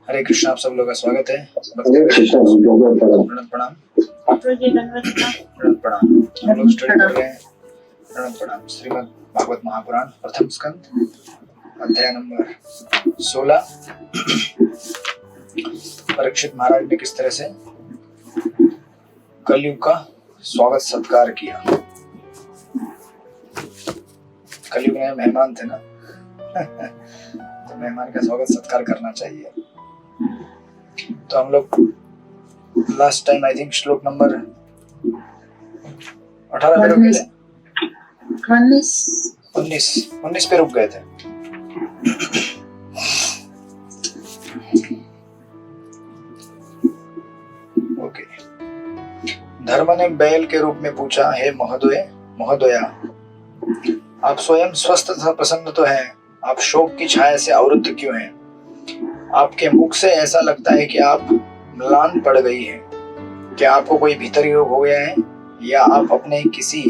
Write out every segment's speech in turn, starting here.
हरे कृष्ण। आप सब लोग का स्वागत है। प्रणाम प्रणाम प्रणाम। हम लोग स्टडी कर रहे हैं प्रणाम श्रीमद् भागवत महापुराण प्रथम स्कंद अध्याय नंबर 16। परीक्षित महाराज ने किस तरह से कलयुग का स्वागत सत्कार किया। कलयुग में मेहमान थे ना तो मेहमान का स्वागत सत्कार करना चाहिए। तो हम लोग लास्ट टाइम आई थिंक श्लोक नंबर 18 पे रुक गए थे। 19 पे रुक गए थे। ओके। धर्म ने बैल के रूप में पूछा, हे महोदया, आप स्वयं स्वस्थ तथा प्रसन्न तो हैं, आप शोक की छाया से आवृत्त क्यों हैं? आपके मुख से ऐसा लगता है कि आप म्लान पड़ गई हैं। क्या आपको कोई भीतरी रोग हो गया है या आप अपने किसी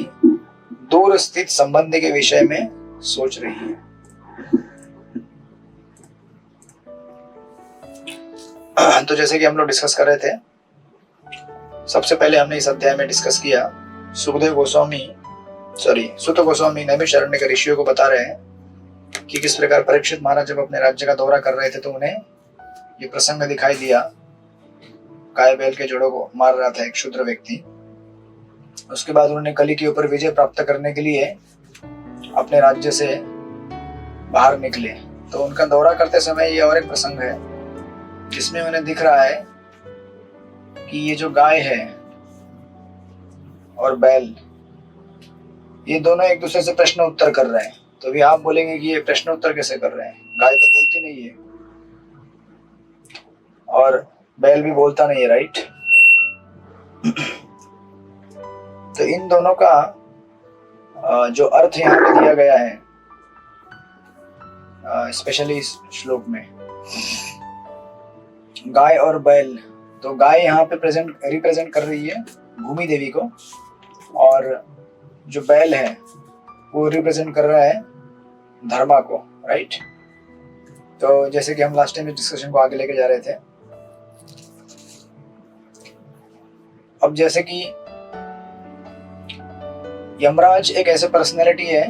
दूर स्थित संबंधी के विषय में सोच रही हैं? तो जैसे कि हम लोग डिस्कस कर रहे थे, सबसे पहले हमने इस अध्याय में डिस्कस किया, सुत गोस्वामी नैमिषारण्यक के ऋषियों को बता रहे हैं कि किस प्रकार परीक्षित महाराज जब अपने राज्य का दौरा कर रहे थे तो उन्हें ये प्रसंग दिखाई दिया। गाय बैल के जोड़ों को मार रहा था एक शूद्र व्यक्ति। उसके बाद उन्होंने कली के ऊपर विजय प्राप्त करने के लिए अपने राज्य से बाहर निकले। तो उनका दौरा करते समय ये और एक प्रसंग है जिसमें उन्हें दिख रहा है कि ये जो गाय है और बैल, ये दोनों एक दूसरे से प्रश्न उत्तर कर रहे हैं। तो भी आप बोलेंगे कि ये प्रश्न उत्तर कैसे कर रहे हैं? गाय तो बोलती नहीं है और बैल भी बोलता नहीं है, राइट? तो इन दोनों का जो अर्थ यहाँ पे दिया गया है, स्पेशली इस श्लोक में, गाय और बैल, तो गाय यहाँ पे रिप्रेजेंट कर रही है भूमि देवी को और जो बैल है वो रिप्रेजेंट कर रहा है धर्मा को, राइट? तो जैसे कि हम लास्ट टाइम डिस्कशन को आगे लेके जा रहे थे, अब जैसे कि यमराज एक ऐसे पर्सनैलिटी है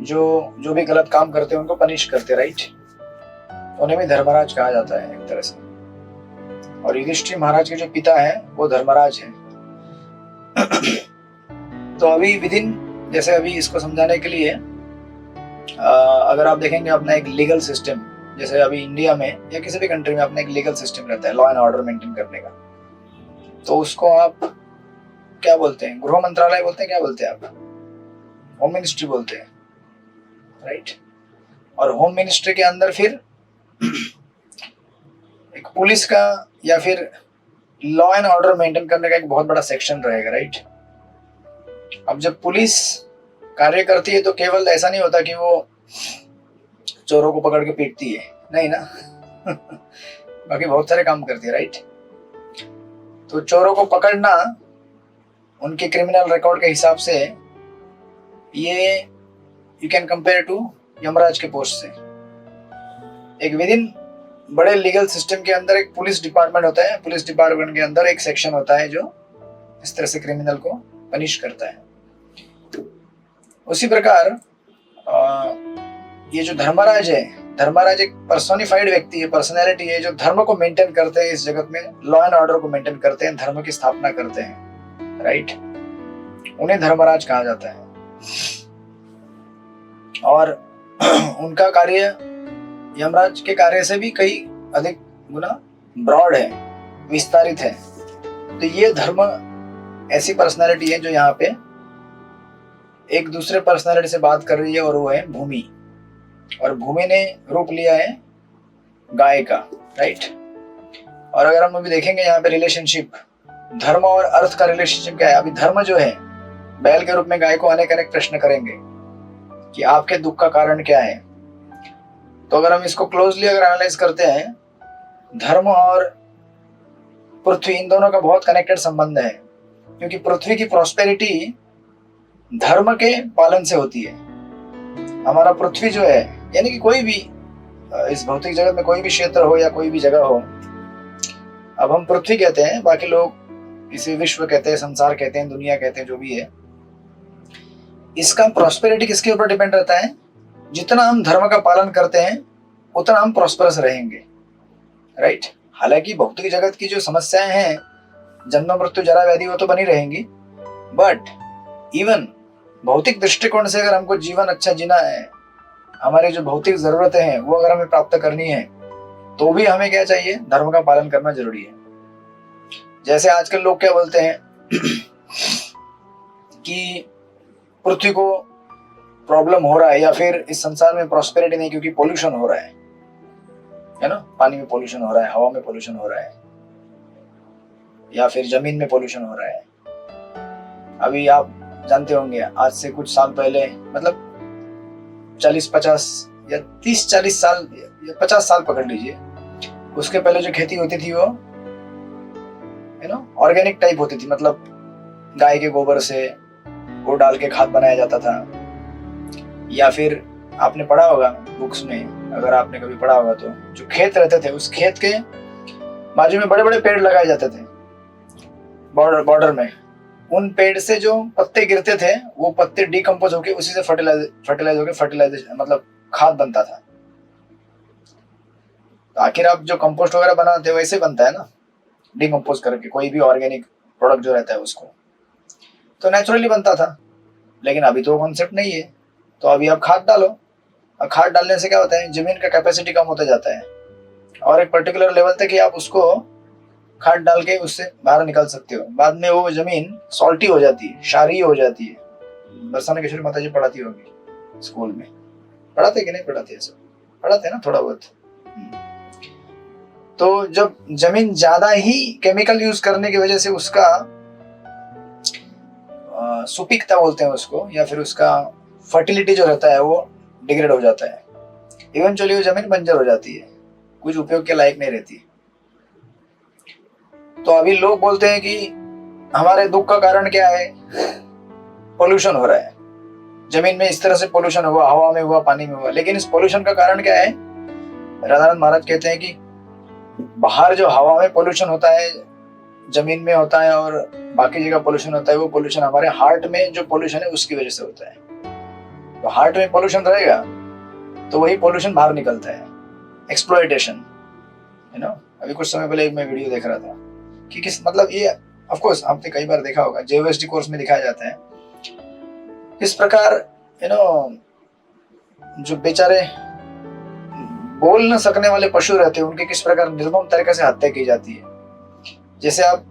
जो भी गलत काम करते हैं उनको पनिश करते, राइट? उन्हें भी धर्मराज कहा जाता है एक तरह से। और युधिष्ठिर महाराज के जो पिता है वो धर्मराज है। तो अभी विदिन, जैसे अभी इसको समझाने के लिए अगर आप देखेंगे अपना एक लीगल सिस्टम, जैसे अभी इंडिया में या किसी भी कंट्री में अपना एक लीगल सिस्टम रहता है लॉ एंड ऑर्डर मेंटेन करने का, तो उसको आप क्या बोलते हैं? गृह मंत्रालय बोलते हैं? क्या बोलते हैं आप? होम मिनिस्ट्री बोलते हैं, राइट? और होम मिनिस्ट्री के अंदर फिर एक पुलिस का या फिर लॉ एंड ऑर्डर मेंटेन करने का एक बहुत बड़ा सेक्शन रहेगा, राइट? अब जब पुलिस कार्य करती है तो केवल ऐसा नहीं होता कि वो चोरों को पकड़ के पीटती है, नहीं ना बाकी बहुत सारे काम करती है, राइट? तो चोरों को पकड़ना उनके क्रिमिनल रिकॉर्ड के हिसाब से ये you can compare to Yamraj के पोस्ट से। एक विदिन बड़े लीगल सिस्टम के अंदर एक पुलिस डिपार्टमेंट होता है, पुलिस डिपार्टमेंट के अंदर एक सेक्शन होता है जो इस तरह से क्रिमिनल को पनिश करता है। उसी प्रकार ये जो धर्मराज है, धर्मराज एक पर्सोनिफाइड व्यक्ति है, पर्सनैलिटी है जो धर्म को मेंटेन करते हैं इस जगत में, लॉ एंड ऑर्डर को मेंटेन करते हैं, धर्म की स्थापना करते हैं, राइट? उन्हें धर्मराज कहा जाता है। और उनका कार्य यमराज के कार्य से भी कई अधिक गुना ब्रॉड है, विस्तारित है। तो ये धर्म ऐसी पर्सनैलिटी है जो यहाँ पे एक दूसरे पर्सनैलिटी से बात कर रही है और वो है भूमि। और भूमि ने रूप लिया है गाय का, राइट? और अगर हम अभी देखेंगे यहाँ पे रिलेशनशिप, धर्म और अर्थ का रिलेशनशिप क्या है? अभी धर्म जो है बैल के रूप में गाय को अनेक प्रश्न करेंगे कि आपके दुख का कारण क्या है। तो अगर हम इसको क्लोजली अगर एनालाइज करते हैं, धर्म और पृथ्वी, इन दोनों का बहुत कनेक्टेड संबंध है, क्योंकि पृथ्वी की प्रॉस्पेरिटी धर्म के पालन से होती है। हमारा पृथ्वी जो है, यानी कि कोई भी इस भौतिक जगत में कोई भी क्षेत्र हो या कोई भी जगह हो, अब हम पृथ्वी कहते हैं, बाकी लोग इसे विश्व कहते हैं, संसार कहते हैं, दुनिया कहते हैं, जो भी है, इसका प्रॉस्पेरिटी किसके ऊपर डिपेंड रहता है? जितना हम धर्म का पालन करते हैं उतना हम प्रॉस्परस रहेंगे, राइट। हालांकि भौतिक जगत की जो समस्याएं हैं, जन्म मृत्यु जरा व्याधि, वो तो बनी रहेंगी, बट इवन भौतिक दृष्टिकोण से अगर हमको जीवन अच्छा जीना है, हमारी जो भौतिक जरूरतें हैं वो अगर हमें प्राप्त करनी है, तो भी हमें क्या चाहिए? धर्म का पालन करना जरूरी है। जैसे आजकल लोग क्या बोलते हैं कि पृथ्वी को प्रॉब्लम हो रहा है या फिर इस संसार में प्रॉस्पेरिटी नहीं क्योंकि पोल्यूशन हो रहा है ना, पानी में पोल्यूशन हो रहा है, हवा में पोल्यूशन हो रहा है, या फिर जमीन में पोल्यूशन हो रहा है। अभी आप जानते होंगे, आज से कुछ साल पहले, मतलब 40-50 या 30-40 साल या 50 साल पकड़ लीजिए, उसके पहले जो खेती होती थी वो ऑर्गेनिक टाइप होती थी, मतलब गाय के गोबर से वो डाल के खाद बनाया जाता था। या फिर आपने पढ़ा होगा बुक्स में, अगर आपने कभी पढ़ा होगा तो, जो खेत रहते थे उस खेत के बाजू में बड़े बड़े पेड़ लगाए जाते थे बॉर्डर में। उन पेड़ से जो पत्ते गिरते थे वो पत्ते डिकम्पोज होके उसी से फर्टिलाइज मतलब खाद बनता था। तो आखिर आप जो कंपोस्ट वगैरह बनाते हो वैसे बनता है ना, डिकम्पोज करके, कोई भी ऑर्गेनिक प्रोडक्ट जो रहता है उसको, तो नेचुरली बनता था। लेकिन अभी तो कॉन्सेप्ट नहीं है, तो अभी आप खाद डालो, और खाद डालने से क्या होता है? जमीन का कैपेसिटी कम होता जाता है, और एक पर्टिकुलर लेवल तक ही आप उसको खाद डाल के उससे बाहर निकल सकते हो। बाद में वो जमीन सॉल्टी हो जाती है, क्षारीय हो जाती है। बरसाना किशोरी माता जी पढ़ाती होगी स्कूल में, पढ़ाते कि नहीं पढ़ाते? सब पढ़ाते हैं ना थोड़ा बहुत। तो जब जमीन ज्यादा ही केमिकल यूज करने की वजह से उसका सुपीकता बोलते हैं उसको, या फिर उसका फर्टिलिटी जो रहता है वो डिग्रेड हो जाता है। इवेंचुअली वो जमीन बंजर हो जाती है, कुछ उपयोग के लायक नहीं रहती। तो अभी लोग बोलते हैं कि हमारे दुख का कारण क्या है? पोल्यूशन हो रहा है, जमीन में इस तरह से पोल्यूशन हुआ, हवा में हुआ, पानी में हुआ। लेकिन इस पोल्यूशन का कारण क्या है? राधानंद महाराज कहते हैं कि बाहर जो हवा में पोल्यूशन होता है, जमीन में होता है, और बाकी जगह पोल्यूशन होता है, वो पोल्यूशन हमारे हार्ट में जो पोल्यूशन है उसकी वजह से होता है। तो हार्ट में पोल्यूशन रहेगा तो वही पोल्यूशन बाहर निकलता है, एक्सप्लॉयटेशन, अभी कुछ समय पहले एक मैं वीडियो देख रहा था कि किस, मतलब ये ऑफ कोर्स आपने कई बार देखा होगा, जेओएसडी कोर्स में दिखाया जाता है इस प्रकार, जो बेचारे बोल न सकने वाले पशु रहते हैं उनकी किस प्रकार निर्मम तरीके से हत्या की जाती है। जैसे आप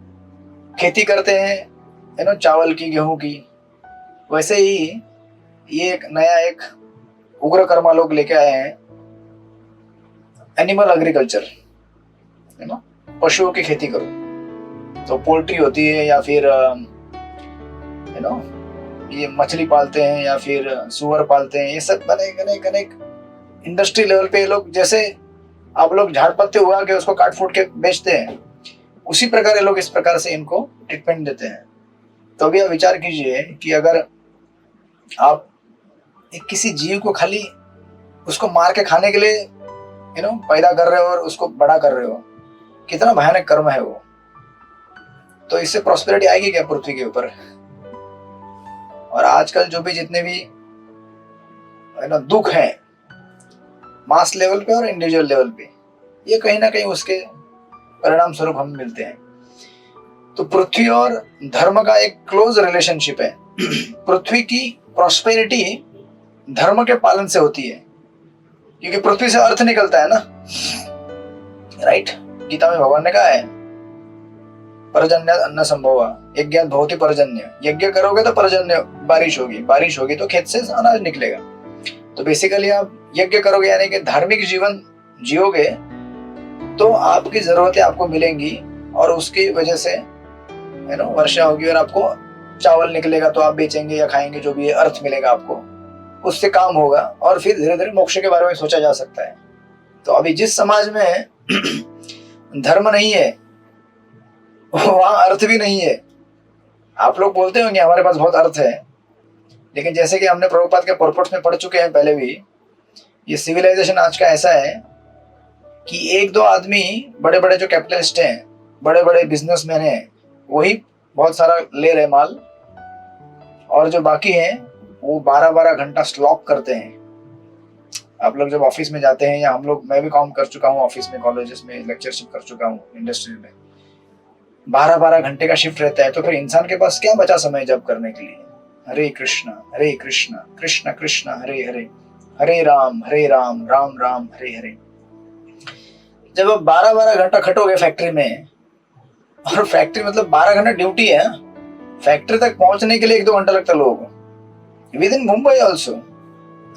खेती करते हैं चावल की, गेहूं की, वैसे ही ये एक नया एक उग्र कर्मा लोग लेके आए हैं, एनिमल एग्रीकल्चर, पशुओं की खेती करो। तो पोल्ट्री होती है, या फिर ये मछली पालते हैं, या फिर सुअर पालते हैं, ये सब अनेक इंडस्ट्री लेवल पे ये लोग, जैसे आप लोग झाड़ पत्ते उगा के उसको काट फूट के बेचते हैं, उसी प्रकार ये लोग इस प्रकार से इनको ट्रीटमेंट देते हैं। तो अभी आप विचार कीजिए कि अगर आप एक किसी जीव को खाली उसको मार के खाने के लिए पैदा कर रहे हो और उसको बड़ा कर रहे हो, कितना भयानक कर्म है वो। तो इससे प्रॉस्पेरिटी आएगी क्या पृथ्वी के ऊपर? और आजकल जो भी जितने भी दुख हैं मास लेवल पे और इंडिविजुअल लेवल पे, ये कहीं ना कहीं उसके परिणाम स्वरूप हम मिलते हैं। तो पृथ्वी और धर्म का एक क्लोज रिलेशनशिप है। पृथ्वी की प्रॉस्पेरिटी धर्म के पालन से होती है, क्योंकि पृथ्वी से अर्थ निकलता है ना, राइट। गीता में भगवान ने कहा है पर्जन्य अन्न संभव, यज्ञ भवति पर्जन्य, यज्ञ करोगे तो पर्जन्य, बारिश होगी, बारिश होगी तो खेत से अनाज निकलेगा। तो बेसिकली आप यज्ञ करोगे यानी कि धार्मिक जीवन जियोगे तो आपकी जरूरतें आपको मिलेंगी, और उसकी वजह से वर्षा होगी और आपको चावल निकलेगा, तो आप बेचेंगे या खाएंगे, जो भी है अर्थ मिलेगा आपको, उससे काम होगा, और फिर धीरे धीरे मोक्ष के बारे में सोचा जा सकता है। तो अभी जिस समाज में धर्म नहीं है वहां अर्थ भी नहीं है। आप लोग बोलते होंगे हमारे पास बहुत अर्थ है, लेकिन जैसे कि हमने प्रभुपाद के पर्पट्स में पढ़ चुके हैं पहले भी, ये सिविलाइजेशन आज का ऐसा है कि एक दो आदमी बड़े बड़े जो कैपिटलिस्ट हैं, बड़े बड़े बिजनेसमैन हैं, वही बहुत सारा ले रहे माल, और जो बाकी हैं वो 12-12 घंटा स्लॉक करते हैं। आप लोग जब ऑफिस में जाते हैं, या हम लोग, मैं भी काम कर चुका हूँ ऑफिस में, कॉलेजेस में लेक्चरशिप कर चुका हूँ, इंडस्ट्री में 12-12 घंटे का शिफ्ट रहता है। तो फिर इंसान के पास क्या बचा समय जब करने के लिए? हरे कृष्णा कृष्ण कृष्ण हरे हरे, हरे राम राम राम हरे हरे। जब आप 12-12 घंटा खटोगे फैक्ट्री में, और फैक्ट्री मतलब 12 घंटा ड्यूटी है, फैक्ट्री तक पहुंचने के लिए 1-2 घंटा लगता है लोगों को, विद इन मुंबई ऑल्सो।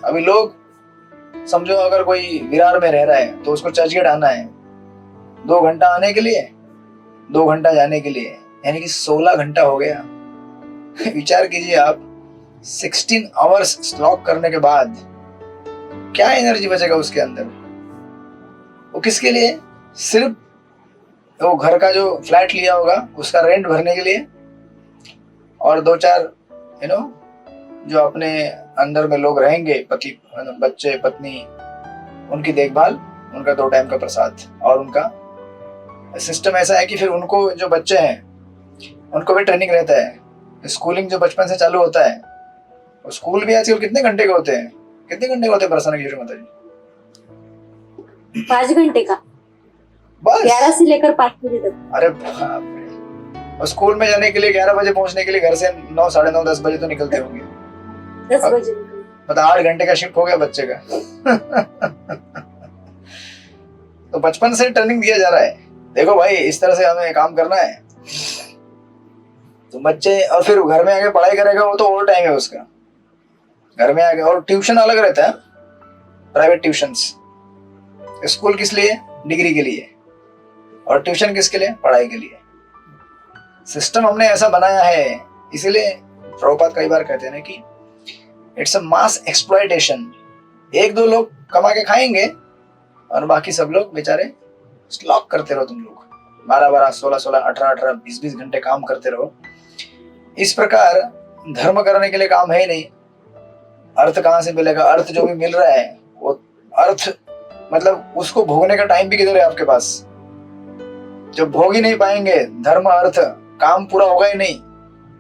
अभी लोग समझो अगर कोई विरार में रह रहा है तो उसको चर्चगेट आना है 2 घंटा आने के लिए, 2 घंटा जाने के लिए, यानी कि 16 घंटा हो गया। विचार कीजिए आप, 16 आवर्स स्लॉक करने के बाद क्या एनर्जी बचेगा उसके अंदर? वो किसके लिए? सिर्फ वो घर का जो फ्लैट लिया होगा उसका रेंट भरने के लिए, और 2-4 जो अपने अंदर में लोग रहेंगे, पति बच्चे पत्नी, उनकी देखभाल, उनका 2 टाइम का प्रसाद। और उनका सिस्टम ऐसा है कि फिर उनको, जो बच्चे हैं उनको भी ट्रेनिंग रहता है। स्कूलिंग जो बचपन से चालू होता है, स्कूल भी आजकल कितने घंटे के होते हैं? कितने घंटे के होते हैं प्रसन्न की माता जी? 5 घंटे का, बस 11 से लेकर 5 बजे तक। अरे बाप रे! और स्कूल में जाने के लिए 11 बजे पहुंचने के लिए घर से 9, 9:30, 10 बजे तो निकलते होंगे। 10 बजे मतलब 8 घंटे का शिफ्ट हो गया बच्चे का। तो बचपन से ट्रेनिंग दिया जा रहा है, देखो भाई इस तरह से हमें काम करना है। तो बच्चे, और फिर घर में आके पढ़ाई करेगा, वो तो ओवर टाइम है उसका, घर में आके। और ट्यूशन अलग रहता है, प्राइवेट ट्यूशंस। स्कूल किस लिए? डिग्री के लिए। और ट्यूशन किसके लिए? पढ़ाई के लिए। सिस्टम हमने ऐसा बनाया है, इसीलिए प्रभुपाद कई बार कहते हैं ना कि इट्स अ मास एक्सप्लॉयटेशन। 1-2 लोग कमा के खाएंगे और बाकी सब लोग बेचारे स्लॉक करते रहो। तुम लोग 12-12, 16-16, 18-18, 20-20 घंटे काम करते रहो। इस प्रकार धर्म करने के लिए काम है ही नहीं। अर्थ कहाँ से मिलेगा? अर्थ जो भी मिल रहा है वो अर्थ, मतलब उसको भोगने का टाइम भी किधर है आपके पास? जब भोग ही नहीं पाएंगे धर्म अर्थ, काम पूरा होगा ही नहीं,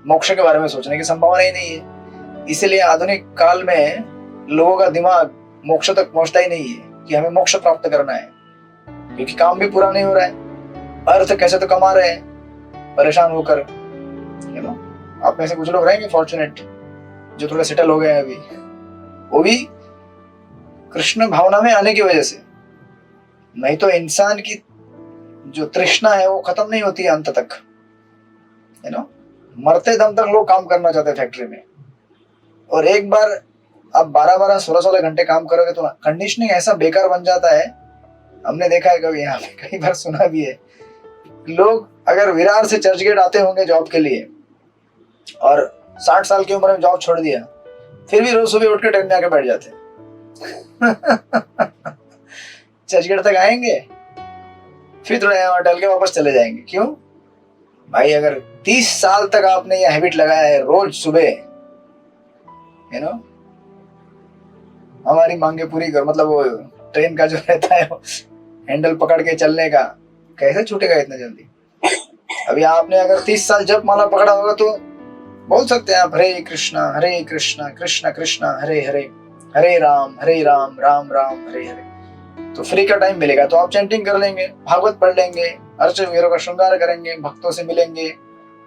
मोक्ष के बारे में सोचने की संभावना ही नहीं है। इसलिए आधुनिक काल में लोगों का दिमाग मोक्ष तक पहुंचता ही नहीं है कि हमें मोक्ष प्राप्त करना है, क्योंकि काम भी पूरा नहीं हो रहा है। अर्थ कैसे तो कमा रहे हैं परेशान होकर। आप में से कुछ लोग रहेंगे फॉर्चुनेट जो थोड़ा सेटल हो गए हैं अभी, वो भी कृष्ण भावना में आने की वजह से। नहीं तो इंसान की जो तृष्णा है वो खत्म नहीं होती है अंत तक। मरते दम तक लोग काम करना चाहते हैं फैक्ट्री में। और एक बार आप 12-12, 16-16 घंटे काम करोगे तो कंडीशनिंग ऐसा बेकार बन जाता है। हमने देखा है कभी, यहाँ पे कई बार सुना भी है, लोग अगर विरार से चर्चगेट आते होंगे जॉब के लिए और 60 साल की उम्र में जॉब छोड़ दिया, फिर भी रोज सुबह उठ के ट्रेन में आके बैठ जाते चर्चगेट तक आएंगे, फिर थोड़ा यहाँ टहल के वापस चले जाएंगे। क्यों भाई? अगर 30 साल तक आपने ये हैबिट लगाया है रोज सुबह, हमारी मांगे पूरी कर, मतलब वो ट्रेन का जो रहता है हैंडल पकड़ के चलने का, कैसे छूटेगा इतना जल्दी? अभी आपने अगर 30 साल जप माला पकड़ा होगा तो बोल सकते हैं आप हरे कृष्णा कृष्ण कृष्ण हरे हरे, हरे राम राम राम हरे हरे। तो फ्री का टाइम मिलेगा तो आप चैंटिंग कर लेंगे, भागवत पढ़ लेंगे, अर्च वीरों का श्रृंगार करेंगे, भक्तों से मिलेंगे,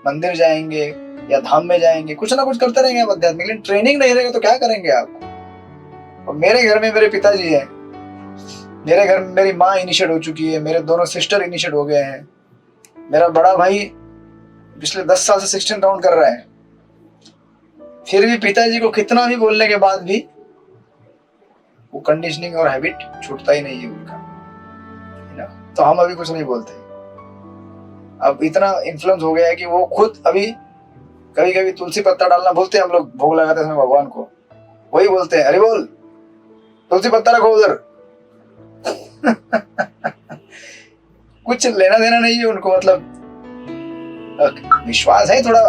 मंदिर जाएंगे या धाम में जाएंगे, कुछ ना कुछ करते रहेंगे आप आध्यात्मिक। लेकिन ट्रेनिंग नहीं रहेगा तो क्या करेंगे आप? और मेरे घर में मेरे पिताजी हैं, मेरे घर में मेरी माँ इनिशिएट हो चुकी है, मेरे दोनों सिस्टर इनिशिएट हो गए हैं, मेरा बड़ा भाई पिछले 10 साल से 16 राउंड कर रहा है। फिर भी पिताजी को कितना भी बोलने के बाद भी वो कंडीशनिंग और हैबिट छूटता ही नहीं है उनका। तो हम अभी कुछ नहीं बोलते। अब इतना इन्फ्लुएंस हो गया है कि वो खुद अभी कभी कभी तुलसी पत्ता डालना भूलते हैं। हम लोग भोग लगाते हैं भगवान को, वही बोलते हैं, अरे बोल तुलसी पत्ता रखो उधर। कुछ लेना देना नहीं है उनको, मतलब विश्वास है थोड़ा,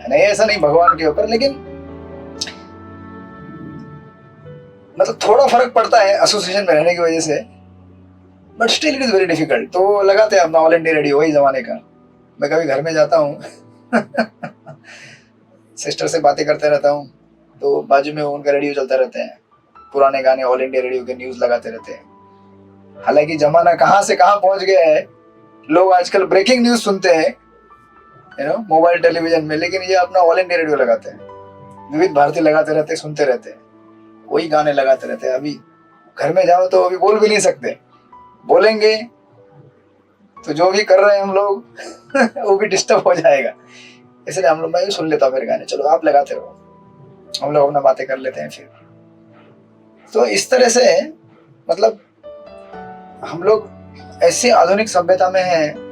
नहीं ऐसा नहीं भगवान के ऊपर, लेकिन मतलब थोड़ा फर्क पड़ता है एसोसिएशन में रहने की वजह से। But still it is very difficult. तो लगाते हैं अपना ऑल इंडिया रेडियो, वही जमाने का। मैं कभी घर में जाता हूँ सिस्टर से बातें करते रहता हूँ, तो बाजू में उनका रेडियो चलता रहता है, पुराने गाने ऑल इंडिया रेडियो के न्यूज लगाते रहते हैं। हालांकि जमाना कहाँ से कहाँ पहुंच गया है, लोग आजकल ब्रेकिंग न्यूज सुनते हैं मोबाइल टेलीविजन में, लेकिन ये अपना ऑल इंडिया रेडियो लगाते हैं, विविध भारती लगाते रहते हैं, सुनते रहते हैं, वही गाने लगाते रहते हैं। अभी घर में जाओ तो अभी बोल भी नहीं सकते, बोलेंगे तो जो भी कर रहे हैं हम लोग वो भी डिस्टर्ब हो जाएगा, इसलिए हम लोग, मैं भी सुन लेता हूँ मेरे गाने, चलो आप लगाते रहो, हम लोग अपना बातें कर लेते हैं फिर। तो इस तरह से मतलब हम लोग ऐसी आधुनिक सभ्यता में हैं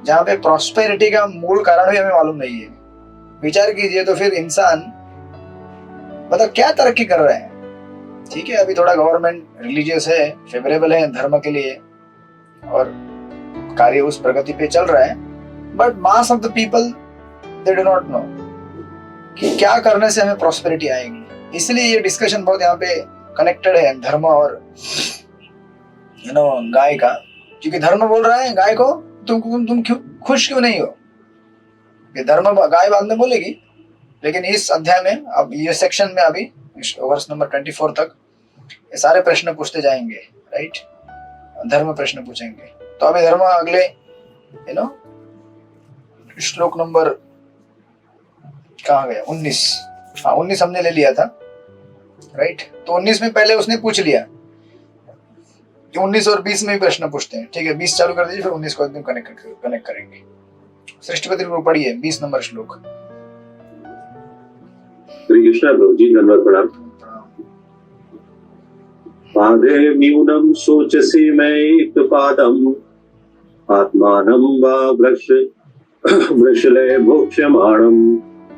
जहाँ पे प्रॉस्पेरिटी का मूल कारण भी हमें मालूम नहीं है। विचार कीजिए तो फिर इंसान मतलब क्या तरक्की कर रहे हैं। ठीक है, अभी थोड़ा गवर्नमेंट रिलीजियस है, फेवरेबल है धर्म के लिए, और कार्य उस प्रगति पे चल रहा है, but mass of the people they do not know कि क्या करने से हमें प्रॉस्पेरिटी आएगी। इसलिए ये डिस्कशन बहुत यहाँ पे कनेक्टेड है धर्म और गाय का, क्योंकि धर्म बोल रहा है गाय को तुम क्यों खुश क्यों नहीं हो। ये धर्म गाय बाद में बोलेगी, लेकिन इस अध्याय में अब ये सेक्शन में अभी वर्ष नंबर 24 तक ये सारे प्रश्न पूछते जाएंगे, राइट, धर्म प्रश्न पूछेंगे। तो अभी धर्म अगले श्लोक नंबर कहाँ गया, 19, हाँ 19 हमने ले लिया था, राइट। तो 19 में पहले उसने पूछ लिया, 19 और 20 में भी प्रश्न पूछते हैं, ठीक है। 20 चालू कर दीजिए, फिर 19 को एकदम कनेक्ट करेंगे। सृष्टिपति को पढ़िए 20 नंबर श्लोक। श्री कृष्ण प्रभु जी, धन्यवाद प्रणाम। पादे न्यूनम सोचसी मैं पादम आत्मानं वा वृषले भोक्ष्यमाणम्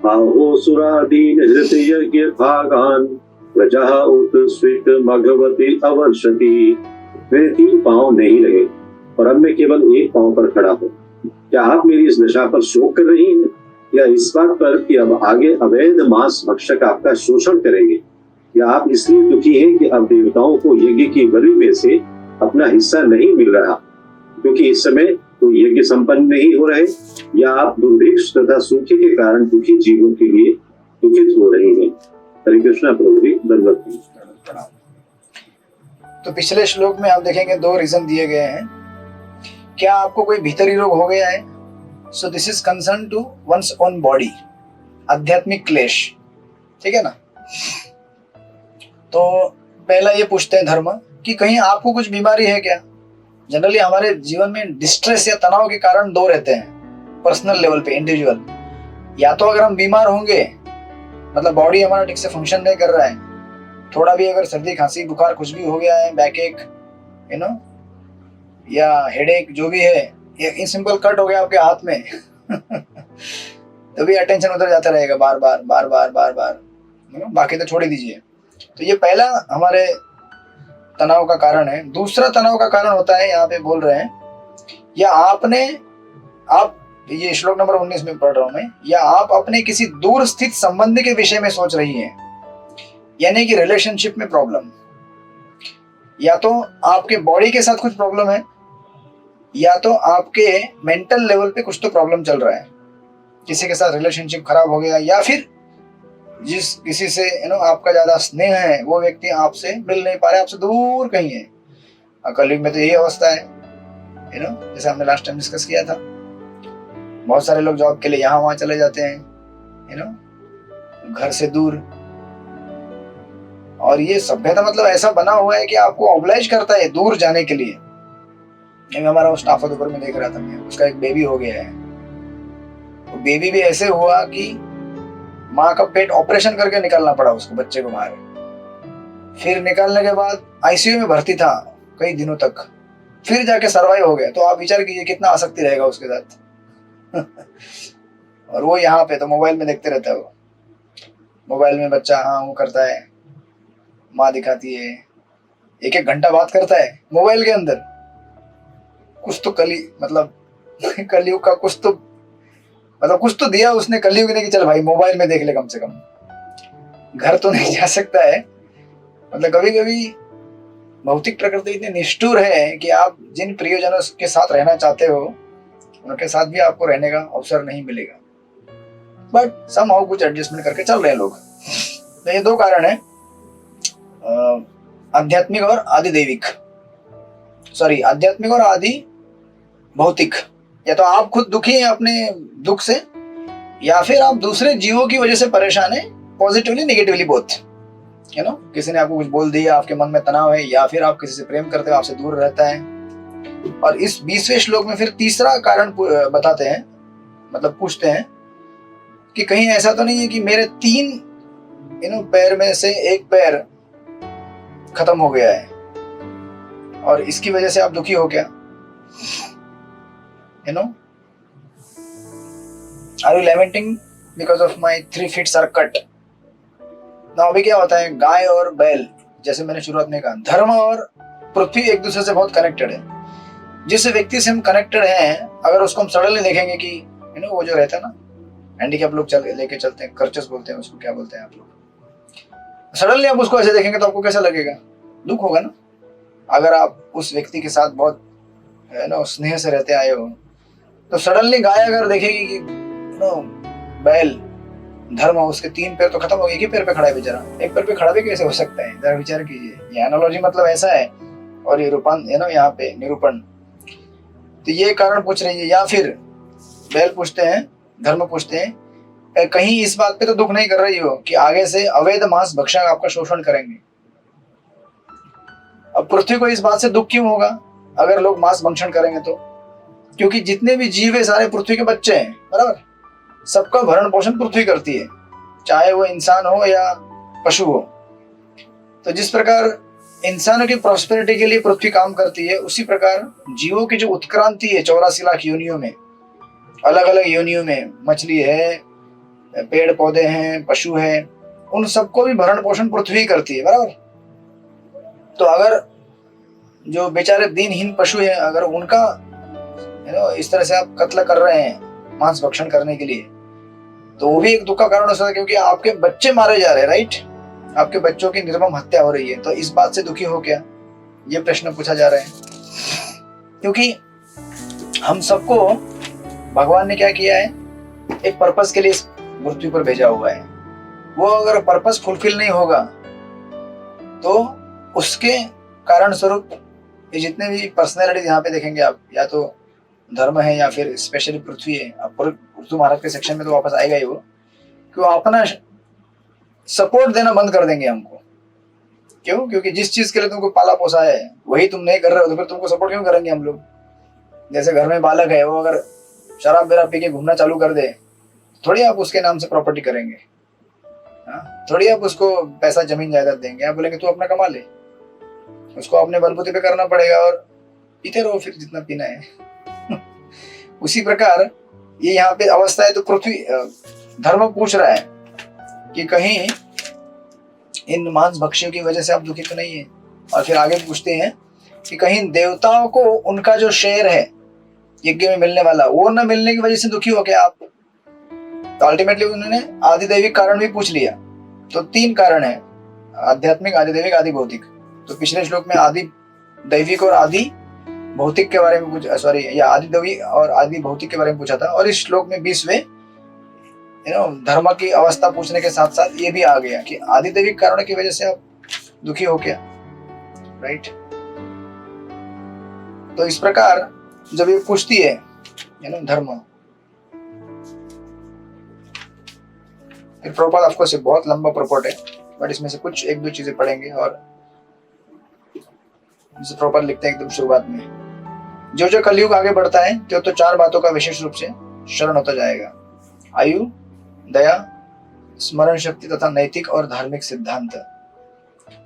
आहो सुरादीन हृतयज्ञ भागान प्रजा उत्स्वित मघवती अवर्षति। मेरे 3 पांव नहीं रहे और अब मैं केवल 1 पांव पर खड़ा हूँ। क्या आप मेरी इस दशा पर शोक कर रही हैं, या इस बात पर कि अब आगे अवैध मांस भक्षक आपका शोषण करेंगे, या आप इसलिए दुखी हैं कि अब देवताओं को यज्ञ की बलि में से अपना हिस्सा नहीं मिल रहा क्योंकि इस समय तो यज्ञ संपन्न नहीं हो रहे, या आप दुर्भिक्ष तथा सूखे के कारण दुखी जीवों के लिए दुखित हो रही हैं। हरे कृष्णा प्रभु जी, धन्यवाद। तो पिछले श्लोक में आप देखेंगे 2 रीजन दिए गए हैं। क्या आपको कोई भीतरी रोग हो गया है, so this is concern to one's own body, आध्यात्मिक क्लेश, ठीक है ना। तो पहला ये पूछते हैं धर्म कि कहीं आपको कुछ बीमारी है क्या। जनरली हमारे जीवन में डिस्ट्रेस या तनाव के कारण 2 रहते हैं पर्सनल लेवल पे, इंडिविजुअल। या तो अगर हम बीमार होंगे, मतलब बॉडी हमारा ठीक से फंक्शन नहीं कर रहा है, थोड़ा भी अगर सर्दी खांसी बुखार कुछ भी हो गया है, बैक एक या हेडेक जो भी है, इन सिंपल कट हो गया आपके हाथ में तो भी अटेंशन उधर जाता रहेगा बार बार बार बार बार बार, बाकी तो छोड़ ही दीजिए। तो ये पहला हमारे तनाव का कारण है। दूसरा तनाव का कारण होता है, यहाँ पे बोल रहे हैं, या आप ये श्लोक नंबर 19 में पढ़ रहा हूं मैं, या आप अपने किसी दूर स्थित संबंधी के विषय में सोच रही हैं, यानी कि रिलेशनशिप में प्रॉब्लम, या तो आपके बॉडी के साथ कुछ प्रॉब्लम है, या तो आपके मेंटल लेवल पे कुछ तो प्रॉब्लम चल रहा है, किसी के साथ रिलेशनशिप खराब हो गया, या फिर जिस किसी से आपका ज्यादा स्नेह है वो व्यक्ति आपसे मिल नहीं पा रहा है, आपसे दूर कहीं है। कलयुग में तो यही अवस्था है, जैसे हमने लास्ट टाइम डिस्कस किया था। बहुत सारे लोग जॉब के लिए यहाँ वहां चले जाते हैं, घर से दूर। और ये सभ्यता मतलब ऐसा बना हुआ है कि आपको ऑब्लाइज करता है दूर जाने के लिए। हमारा स्टाफ ऊपर में देख रहा था मैं, उसका एक बेबी हो गया है। तो बेबी भी ऐसे हुआ कि माँ का पेट ऑपरेशन करके निकालना पड़ा उसको, बच्चे को बाहर। फिर निकालने के बाद आईसीयू में भर्ती था कई दिनों तक, फिर जाके सर्वाइव हो गया। तो आप विचार कीजिए कितना आसक्ति रहेगा उसके साथ और वो यहाँ पे तो मोबाइल में देखते रहता है। वो मोबाइल में बच्चा हाँ वो करता है, माँ दिखाती है, 1-1 घंटा बात करता है मोबाइल के अंदर। कुछ तो कलयुग का कुछ तो दिया उसने कलयुग ने कि चल भाई मोबाइल में देख ले, कम से कम घर तो नहीं जा सकता है। मतलब कभी कभी भौतिक प्रकृति इतनी निष्ठुर है कि आप जिन प्रियजनों के साथ रहना चाहते हो उनके साथ भी आपको रहने का अवसर नहीं मिलेगा। बट समहाउ कुछ एडजस्टमेंट करके चल रहे हैं लोग। तो ये दो कारण है, आध्यात्मिक और आदि दैविक, सॉरी आध्यात्मिक और आदि भौतिक। या तो आप खुद दुखी हैं अपने दुख से, या फिर आप दूसरे जीवों की वजह से परेशान हैं, positively negatively both. You know, किसी ने आपको कुछ बोल दिया, आपके मन में तनाव है, या फिर आप किसी से प्रेम करते हो, आपसे दूर रहता है। और इस 20वें श्लोक में फिर तीसरा कारण बताते हैं, मतलब पूछते हैं कि कहीं ऐसा तो नहीं है कि मेरे 3 पैर में से एक पैर खत्म हो गया है और इसकी वजह से आप दुखी हो क्या? You know, are you lamenting because of my 3 feet are cut? ना अभी क्या होता है, गाय और बैल, जैसे मैंने शुरुआत में कहा, धर्म और पृथ्वी एक दूसरे से बहुत कनेक्टेड है। जिस व्यक्ति से हम कनेक्टेड हैं, अगर उसको हम सडनली देखेंगे कि वो जो रहता है ना, हैंडीकैप लोग लेके चलते हैं, कर्चस बोलते हैं उसको, क्या बोलते हैं आप लोग, सडनली आप उसको ऐसे देखेंगे तो आपको कैसा लगेगा? दुख होगा ना। अगर आप उस व्यक्ति के साथ बहुत स्नेह से रहते आए हो, तो सडनली गाय अगर देखेगी कि बैल धर्म, उसके 3 पैर तो खत्म हो गए, एक ही पैर पे खड़ा है बेचारा, एक पैर पे खड़ा भी कैसे हो सकता है? जरा विचार कीजिए। ये एनालॉजी मतलब ऐसा है, और ये रूपान यहाँ पे निरूपण। तो ये कारण पूछ रही है, या फिर बैल पूछते हैं, धर्म पूछते हैं, कहीं इस बात पे तो दुख नहीं कर रही हो कि आगे से अवैध मांस भक्षक आपका शोषण करेंगे? अब पृथ्वी को इस बात से दुख क्यों होगा अगर लोग मांस भक्षण करेंगे तो? क्योंकि जितने भी जीव है सारे पृथ्वी के बच्चे हैं, बराबर। सबका भरण पोषण पृथ्वी करती है, चाहे वो इंसान हो या पशु हो। तो जिस प्रकार इंसानों की प्रॉस्पेरिटी के लिए पृथ्वी काम करती है, उसी प्रकार जीवों की जो उत्क्रांति है 84 लाख योनियों में, अलग अलग योनियों में, मछली है, पेड़ पौधे हैं, पशु है, उन सबको भी भरण पोषण पृथ्वी करती है, बराबर। तो अगर जो बेचारे दीनहीन पशु हैं, अगर उनका इस तरह से आप कत्ल कर रहे हैं मांस भक्षण करने के लिए, तो वो भी एक दुख का कारण हो सकता है, क्योंकि आपके बच्चे मारे जा रहे हैं, राइट? आपके बच्चों की निर्मम हत्या हो रही है। तो इस बात से दुखी हो क्या? ये प्रश्न पूछा जा रहा है। क्योंकि हम सबको भगवान ने क्या किया है, एक पर्पस के लिए इस पृथ्वी पर भेजा हुआ है। वो अगर पर्पस फुलफिल नहीं होगा तो उसके कारण स्वरूप ये जितने भी पर्सनैलिटीज यहाँ पे देखेंगे आप, या तो धर्म है या फिर स्पेशली पृथ्वी है, आप उर्दू महाराज के सेक्शन में तो वापस आएगा ही वो, कि वो अपना सपोर्ट देना बंद कर देंगे हमको। क्यों? क्योंकि जिस चीज के लिए तुमको पाला पोसा है वही तुम नहीं कर रहे हो, तो फिर तुमको सपोर्ट क्यों करेंगे हम लोग? जैसे घर में बालक है, वो अगर शराब बेराब पी के घूमना चालू कर दे, थोड़ी आप उसके नाम से प्रॉपर्टी करेंगे, थोड़ी आप उसको पैसा जमीन जायदाद देंगे। आप बोलेंगे तू अपना कमा ले, उसको अपने बलबूते पे करना पड़ेगा और पीते रहो फिर जितना पीना है। उसी प्रकार ये यहाँ पे अवस्था है। तो पृथ्वी धर्म पूछ रहा है कि कहीं इन मांस भक्षियों की वजह से आप दुखी तो नहीं है? और फिर आगे पूछते हैं कि कहीं देवताओं को उनका जो शेयर है यज्ञ में मिलने वाला, वो न मिलने की वजह से दुखी हो क्या आप? तो अल्टीमेटली उन्होंने आदि दैविक कारण भी पूछ लिया। तो 3 कारण है, आध्यात्मिक, आदि दैविक, आदि भौतिक। तो पिछले श्लोक में आदि दैविक और आदि भौतिक के बारे में पूछा, सॉरी, या आदि दैविक और आदि भौतिक के बारे में पूछा था। और इस श्लोक में 20वें धर्म की अवस्था पूछने के साथ साथ ये भी आ गया कि आदि दैविक कारणों की वजह से आप दुखी हो क्या, राइट? तो इस प्रकार जब ये पूछती है धर्म, फिर प्रॉपर ऑफ कोर्स बहुत लंबा प्रपोर्ट है, बट इसमें से कुछ 1-2 चीजें पढ़ेंगे। और जिसे प्रॉपर लिखते हैं एकदम शुरुआत में, जो जो कलयुग आगे बढ़ता है तो 4 बातों का विशेष रूप से शरण होता जाएगा: आयु, दया, स्मरण शक्ति तथा नैतिक और धार्मिक सिद्धांत।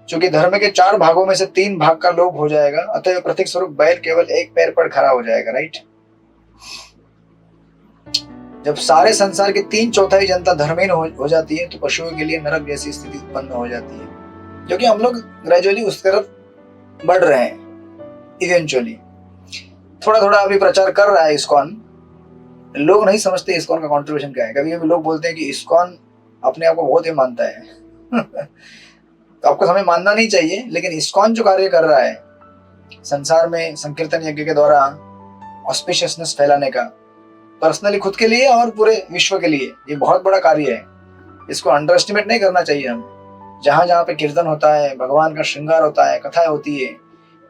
चूंकि धर्म के 4 भागों में से 3 भाग का लोप हो जाएगा, अतः प्रतीक स्वरूप बैल केवल एक पैर पर खड़ा हो जाएगा, राइट? जब सारे संसार की 3/4 जनता धर्महीन हो जाती है, तो पशुओं के लिए नरक जैसी स्थिति उत्पन्न हो जाती है। क्योंकि हम लोग ग्रेजुअली उस तरफ बढ़ रहे हैं। इवेंचुअली थोड़ा थोड़ा अभी प्रचार कर रहा है इस्कॉन। लोग नहीं समझते इस्कॉन का कंट्रीब्यूशन क्या है। कभी कभी लोग बोलते हैं कि इस्कॉन अपने आप को बहुत ही मानता है। तो आपको हमें मानना नहीं चाहिए, लेकिन इस्कॉन जो कार्य कर रहा है संसार में संकीर्तन यज्ञ के द्वारा ऑस्पिशियसनेस फैलाने का, पर्सनली खुद के लिए और पूरे विश्व के लिए, ये बहुत बड़ा कार्य है। इसको अंडर एस्टिमेट नहीं करना चाहिए हमें। जहां जहां पे कीर्तन होता है, भगवान का श्रृंगार होता है, कथाएं होती है,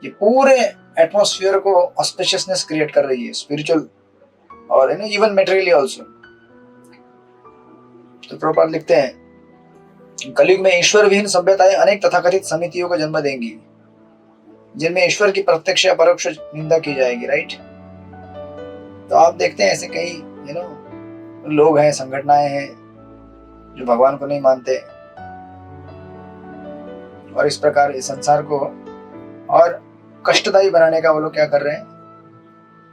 ये पूरे एटमॉस्फेयर को ऑस्पिशियसनेस क्रिएट कर रही है, स्पिरिचुअल और इवन मेटेरियली ऑल्सो। तो प्रभुपाद लिखते हैं, कलयुग में ईश्वर विहीन सभ्यताएं अनेक तथाकथित समितियों को जन्म देंगी, जिनमें ईश्वर की प्रत्यक्ष या परोक्ष निंदा की जाएगी। राइट। तो आप देखते हैं ऐसे कई लोग हैं, संगठनाएं हैं जो भगवान को नहीं मानते, और इस प्रकार इस संसार को और कष्टदायी बनाने का वो लोग क्या कर रहे हैं,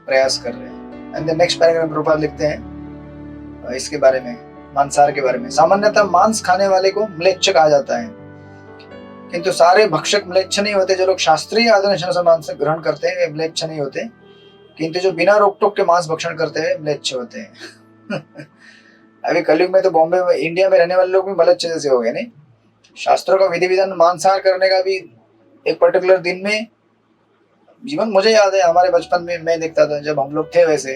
प्रयास कर रहे हैं। एंड द नेक्स्ट पैराग्राफ में प्रभुपाद लिखते हैं इसके बारे में, मांसाहार के बारे में। सामान्यतः मांस खाने वाले को म्लेच्छ कहा जाता है, किंतु सारे भक्षक म्लेच्छ नहीं होते। जो लोग शास्त्रीय आदर से मांस ग्रहण करते हैं वे म्लेच्छ नहीं होते, किंतु जो बिना रोक टोक के मांस भक्षण करते हैं म्लेच्छ होते हैं। अभी कलयुग में तो बॉम्बे में, इंडिया में रहने वाले लोग भी म्लेच्छ जैसे हो गए। नहीं, शास्त्रों का विधि विधान मांसाहार करने का भी एक पर्टिकुलर दिन में, जीवन मुझे याद है हमारे बचपन में मैं देखता था जब हम लोग थे वैसे,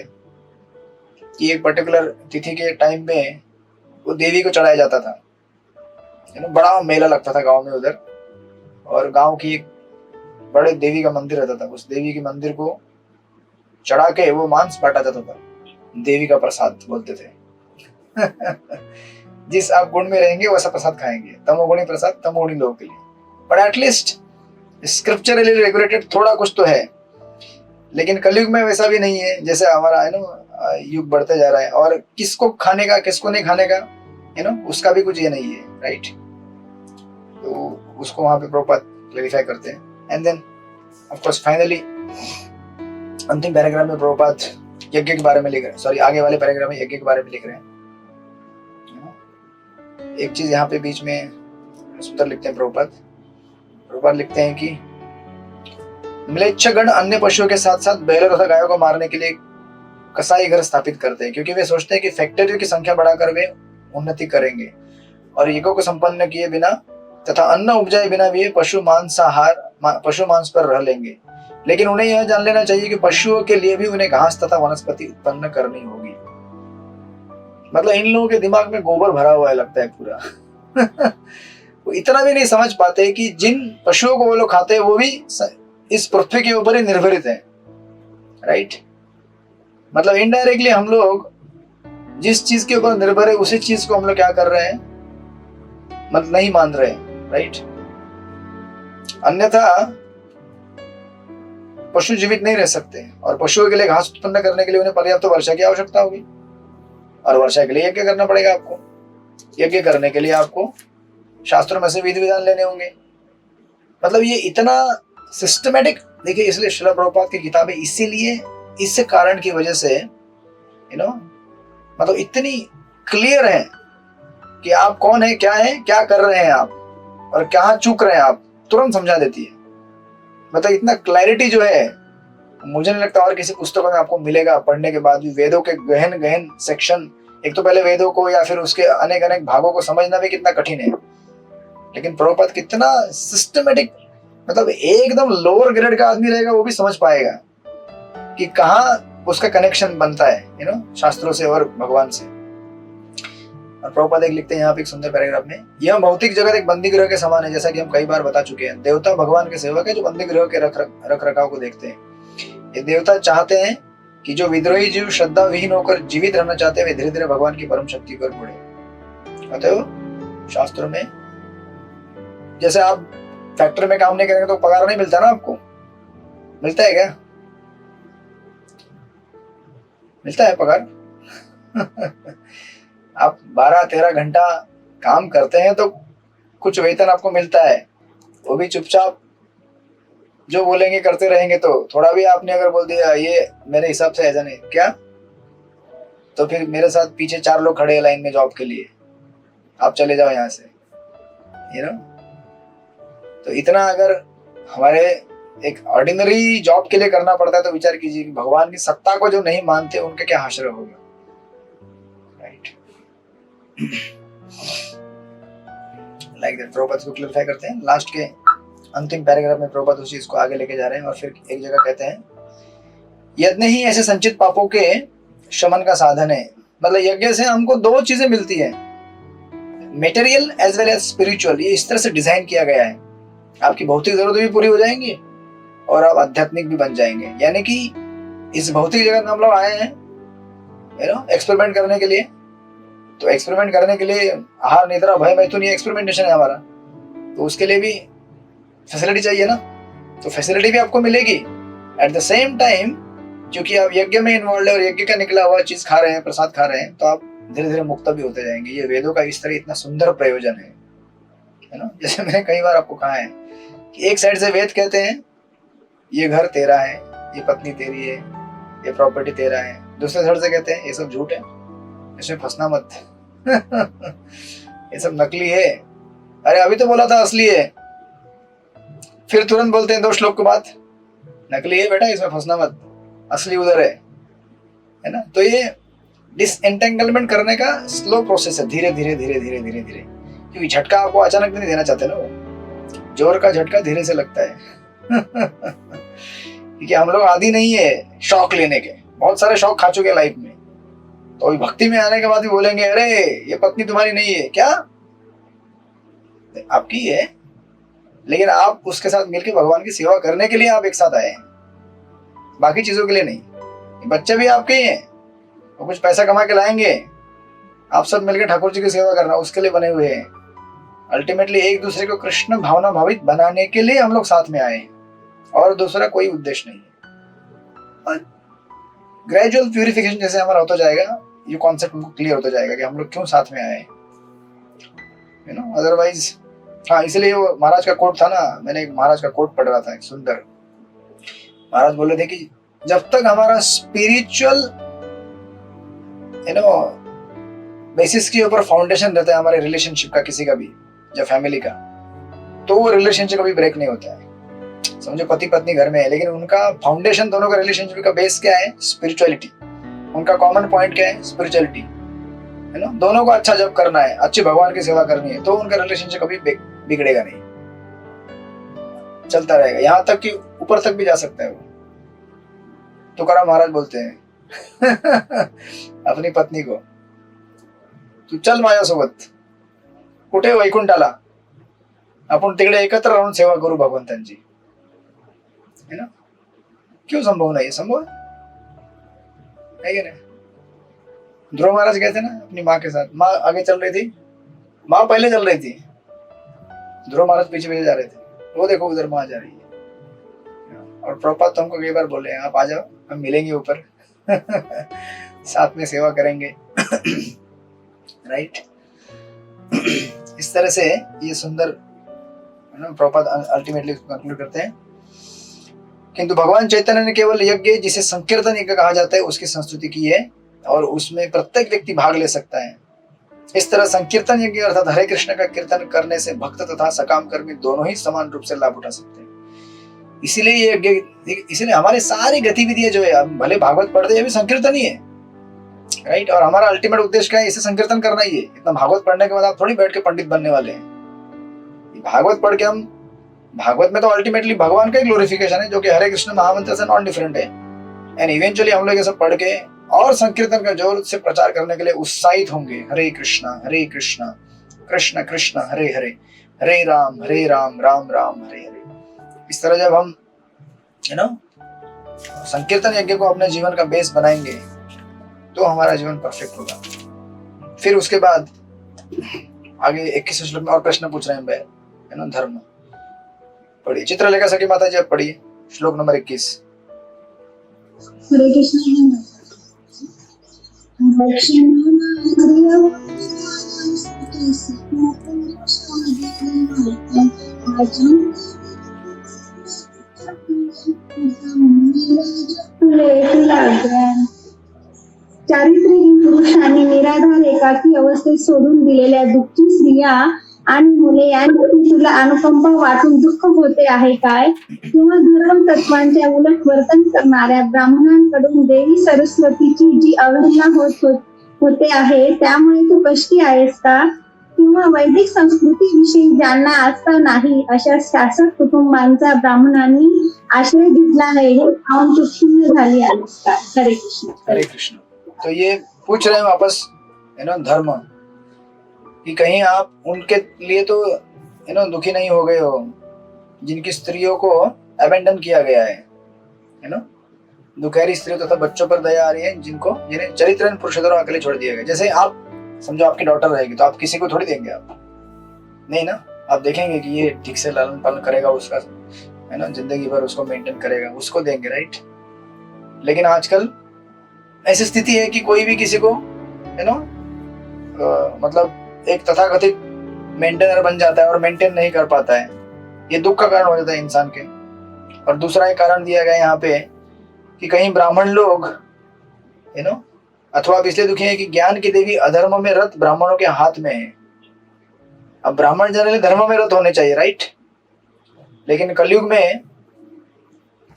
कि एक पर्टिकुलर तिथि के टाइम में वो देवी को चढ़ाया जाता था। बड़ा मेला लगता था गांव में उधर, और गांव की एक बड़े देवी का मंदिर रहता था, उस देवी के मंदिर को चढ़ा के वो मांस बांटा जाता था, देवी का प्रसाद बोलते थे। जिस आप गुण में रहेंगे वैसा प्रसाद खाएंगे, तमोगुणी प्रसाद तमोगुणी लोगों के लिए। बट एटलीस्ट स्क्रिप्चरली रेगुलेटेड थोड़ा कुछ तो है, लेकिन कलयुग में वैसा भी नहीं है। जैसे हमारा युग बढ़ते जा रहा है, और किसको खाने का किसको नहीं खाने का उसका भी कुछ ये नहीं है। राइट। तो उसको वहां पे प्रॉपर क्लैरिफाई करते हैं। And then of course finally अंतिम पैराग्राफ में प्रभुपाद यज्ञ के बारे में लिख रहे हैं, सॉरी आगे वाले पैराग्राफ में यज्ञ के बारे में लिख रहे हैं। एक चीज यहाँ पे बीच में सूत्र लिखते हैं प्रभुपाद लिखते हैं कि म्लेच्छगण अन्य पशुओं के साथ साथ बैलों तथा गायों को मारने के लिए कसाई घर स्थापित करते हैं, क्योंकि वे सोचते हैं कि फैक्ट्रियों की संख्या बढ़ाकर वे उन्नति करेंगे, और यज्ञों को संपन्न किए बिना तथा अन्न उपजाए बिना भी पशु मांस पर रह लेंगे। लेकिन उन्हें यह जान लेना चाहिए कि पशुओं के लिए भी उन्हें घास तथा वनस्पति उत्पन्न करनी होगी। मतलब इन लोगों के दिमाग में गोबर भरा हुआ है लगता है पूरा। वो इतना भी नहीं समझ पाते कि जिन पशुओं को वो लोग खाते हैं वो भी इस पृथ्वी के ऊपर ही निर्भरित है। राइट। मतलब इनडायरेक्टली हम लोग जिस चीज के ऊपर निर्भर है उसी चीज को हम लोग क्या कर रहे हैं, मतलब नहीं मान रहे हैं। राइट। अन्यथा पशु जीवित नहीं रह सकते, और पशुओं के लिए घास उत्पन्न करने के लिए उन्हें पर्याप्त वर्षा की आवश्यकता होगी, और वर्षा के लिए यज्ञ करना पड़ेगा आपको। यज्ञ करने के लिए आपको शास्त्रों में से विधि विधान लेने होंगे। मतलब ये इतना सिस्टमेटिक, देखिए इसलिए श्रील प्रभुपाद की किताबें इसीलिए इस कारण की वजह से मतलब इतनी क्लियर है कि आप कौन है, क्या कर रहे हैं आप, और कहाँ चूक रहे हैं आप, तुरंत समझा देती है। मतलब इतना क्लैरिटी जो है मुझे नहीं लगता और किसी पुस्तकों में आपको मिलेगा पढ़ने के बाद भी। वेदों के गहन गहन सेक्शन, एक तो पहले वेदों को या फिर उसके अनेक अनेक भागों को समझना भी कितना कठिन है, लेकिन प्रभुपाद कितना सिस्टमेटिक, मतलब एकदम लोअर ग्रेड का आदमी रहेगा वो भी समझ पाएगा कि कहाँ उसका कनेक्शन बनता है शास्त्रों से और भगवान से। और प्रभुपाद एक लिखते हैं यहाँ पे एक सुंदर पैराग्राफ में, यह भौतिक जगत एक बंदी गृह के समान है, जैसा कि हम कई बार बता चुके हैं। देवता भगवान के सेवक है जो बंदी गृह के रख रखाव को देखते हैं। ये देवता चाहते हैं कि जो विद्रोही जीव श्रद्धा विहीन होकर जीवित रहना चाहते हैं वे धीरे धीरे भगवान की परम शक्ति पर मुड़े। अतः शास्त्रों में जैसे आप फैक्ट्री में काम नहीं करेंगे तो पगार नहीं मिलता ना, आपको मिलता है क्या? मिलता है पगार? आप 12-13 घंटा काम करते हैं तो कुछ वेतन आपको मिलता है, वो भी चुपचाप जो बोलेंगे करते रहेंगे। तो थोड़ा भी आपने अगर बोल दिया ये मेरे हिसाब से ऐसा नहीं क्या, तो फिर मेरे साथ पीछे 4 लोग खड़े हैं लाइन में जॉब के लिए, आप चले जाओ यहाँ से, तो इतना अगर हमारे एक ऑर्डिनरी जॉब के लिए करना पड़ता है तो विचार कीजिए कि भगवान की सत्ता को जो नहीं मानते उनका क्या हाशर होगा। राइट। Like that. प्रभुपाद इसको क्लियरिफाई करते हैं लास्ट के अंतिम पैराग्राफ में। प्रभुपाद उसी इसको आगे लेके जा रहे हैं और फिर एक जगह कहते हैं यज्ञ ही ऐसे संचित पापों के शमन का साधन है। मतलब यज्ञ से हमको दो चीजें मिलती है, material as well as spiritual. ये इस तरह से डिजाइन किया गया है, आपकी भौतिक जरूरतें भी पूरी हो जाएंगी और आप आध्यात्मिक भी बन जाएंगे। यानी कि इस भौतिक जगत में हम लोग आए हैं एक्सपेरिमेंट करने के लिए। तो एक्सपेरिमेंट करने के लिए आहार निद्रा भय मैथुन, ये एक्सपेरिमेंटेशन है हमारा। तो उसके लिए भी फैसिलिटी चाहिए ना, तो फैसिलिटी भी आपको मिलेगी। एट द सेम टाइम क्योंकि आप यज्ञ में इन्वॉल्व है और यज्ञ का निकला हुआ चीज खा रहे हैं, प्रसाद खा रहे हैं, तो आप धीरे धीरे मुक्त भी होते जाएंगे। ये वेदों का इस तरह इतना सुंदर प्रयोजन है ना। जैसे मैंने कई बार आपको कहा है कि एक साइड से वेद कहते हैं ये घर तेरा है, ये पत्नी तेरी है, ये प्रॉपर्टी तेरा है। दूसरे साइड से कहते हैं ये सब झूठ है, इसमें फंसना मत ये सब नकली है। अरे अभी तो बोला था असली है, फिर तुरंत बोलते हैं 2 श्लोक के बाद नकली है बेटा, इसमें फंसना मत, असली उधर है ना। तो ये डिसएंटेंगलमेंट करने का स्लो प्रोसेस है, धीरे धीरे धीरे धीरे धीरे धीरे। क्योंकि झटका आपको अचानक नहीं देना चाहते ना, वो जोर का झटका धीरे से लगता है क्योंकि हम लोग आदी नहीं है शौक लेने के, बहुत सारे शौक खा चुके हैं लाइफ में। तो अभी भक्ति में आने के बाद भी बोलेंगे अरे ये पत्नी तुम्हारी नहीं है क्या, आपकी है, लेकिन आप उसके साथ मिलकर भगवान की सेवा करने के लिए आप एक साथ आए हैं, बाकी चीजों के लिए नहीं। बच्चे भी आपके ही हैं, वो कुछ पैसा कमा के लाएंगे, आप सब मिलकर ठाकुर जी की सेवा करना उसके लिए बने हुए हैं। अल्टीमेटली एक दूसरे को कृष्ण भावना भावित बनाने के लिए हम लोग साथ में आए हैं, और दूसरा कोई उद्देश्य नहीं है। और ग्रेजुअल प्यूरिफिकेशन जैसे हमारा होता जाएगा, ये कॉन्सेप्ट हमको क्लियर होता जाएगा कि हम लोग क्यों साथ में आए हैं। अदरवाइज हाँ, इसलिए वो महाराज का कोट था ना, मैंने एक महाराज का कोट पढ़ रहा था, एक सुंदर। महाराज बोले थे कि जब तक हमारा स्पिरिचुअल बेसिस के ऊपर फाउंडेशन रहता है हमारे रिलेशनशिप का, किसी का भी या फैमिली का, तो वो रिलेशनशिप कभी ब्रेक नहीं होता है। समझो पति पत्नी घर में है, लेकिन उनका फाउंडेशन, दोनों का रिलेशनशिप का बेस क्या है, स्पिरिचुअलिटी। उनका कॉमन पॉइंट क्या है, स्पिरिचुअलिटी, है ना। दोनों को अच्छा जब करना है, अच्छी भगवान की सेवा करनी है, तो उनका रिलेशनशिप कभी बिगड़ेगा नहीं, चलता रहेगा, यहाँ तक कि ऊपर तक भी जा सकता है वो। तुकाराम महाराज बोलते हैं अपनी पत्नी को, तू चल माझ्यासोबत कुठे वैकुंठाला, आपण तिकडे एकत्र राहून सेवा करू भगवंतांची, है ना। क्यों संभव नहीं है, संभव है क्या नहीं। ध्रुव महाराज गए थे ना अपनी माँ के साथ, माँ आगे चल रही थी, माँ पहले चल रही थी, ध्रुव महाराज पीछे पीछे जा रहे थे। वो देखो उधर माँ जा रही है। और प्रभुपाद तो हमको कई बार बोले आप आ जाओ, हम मिलेंगे ऊपर साथ में सेवा करेंगे राइट। इस तरह से ये सुंदर प्रभुपाद अल्टीमेटली कंक्लूड करते हैं। किंतु भगवान चैतन्य ने केवल यज्ञ, जिसे संकीर्तन यज्ञ कहा जाता है, उसकी संस्तुति की है और उसमें प्रत्येक व्यक्ति भाग ले सकता है। इस तरह संकीर्तन यज्ञ अर्थात हरे कृष्ण का कीर्तन करने से भक्त तथा सकाम कर्मी दोनों ही समान रूप से लाभ उठा सकते हैं। इसीलिए ये यज्ञ, इसीलिए हमारी सारी गतिविधियां जो है, हम भले भागवत पढ़ते हैं, भी संकीर्तन ही है राइट। और हमारा अल्टीमेट उद्देश्य क्या है, इसे संकीर्तन करना ही है। इतना भागवत पढ़ने के बाद आप थोड़ी बैठ के पंडित बनने वाले हैं। भागवत पढ़ के हम, भागवत में तो अल्टीमेटली भगवान का ग्लोरिफिकेशन है, जो कि हरे कृष्ण महामंत्र से नॉन डिफरेंट है। एंड इवेंचुअली हम लोग ये सब पढ़ के और संकीर्तन का जोर से प्रचार करने के लिए उत्साहित होंगे। हरे कृष्णा कृष्ण कृष्ण हरे हरे, हरे राम राम राम हरे हरे। इस तरह जब हम संकीर्तन यज्ञ को अपने जीवन का बेस बनाएंगे तो हमारा जीवन परफेक्ट होगा। फिर उसके बाद आगे 21 श्लोक में और प्रश्न पूछ रहे हैं, है ना, धर्म पढ़िए। चित्रलेखा सखी माता जी आप पढ़िए श्लोक नंबर 21। हरे कृष्ण। चारित्र्यहीन पुरुषांनी निराधार एकाकी अवस्थेत सोडून दिलेल्या दुःखी स्त्रिया आणि मुले यांनी तुला अनुकंपा वाटून दुःख होते आहे काय? किंवा धर्म तत्वांच्या उलट वर्तन करणाऱ्या ब्राह्मणांकडून देवी सरस्वतीची जी अवहेलना होते आहे, त्यामुळे तू कष्टी आहेस का? किंवा वैदिक संस्कृतीविषयी ज्यांना आस्था नाही अशा शासक कुटुंबांचा ब्राह्मणांनी आश्रय घेतला आहे हे पाहून तू क्षुण्ण झाली आहेस का? हरे कृष्ण. हरे कृष्ण. तो ये पूछ रहे हैं वापस धर्म कि कहीं आप उनके लिए तो दुखी नहीं हो गए हो जिनकी स्त्रियों को अबेंडन किया गया है दुखहरी स्त्रियों तथा बच्चों पर दया आ रही है जिन्हें चरित्रहीन पुरुषों अकेले छोड़ दिया गया. जैसे आप समझो आपकी डॉटर रहेगी तो आप किसी को थोड़ी देंगे, आप नहीं ना. आप देखेंगे कि ये ठीक से लालन पालन करेगा उसका जिंदगी भर उसको मेंटेन करेगा, उसको देंगे, राइट. लेकिन आजकल ऐसी स्थिति है कि कोई भी किसी को मतलब एक तथाकथित मेंटेनर बन जाता है और मेंटेन नहीं कर पाता है. ये दुख का कारण हो जाता है इंसान के. और दूसरा एक कारण दिया गया यहाँ पे कि कहीं ब्राह्मण लोग अथवा आप इसलिए दुखी है कि ज्ञान की देवी अधर्म में रत ब्राह्मणों के हाथ में है. अब ब्राह्मण जनरली धर्म में रत होने चाहिए, राइट. लेकिन कलयुग में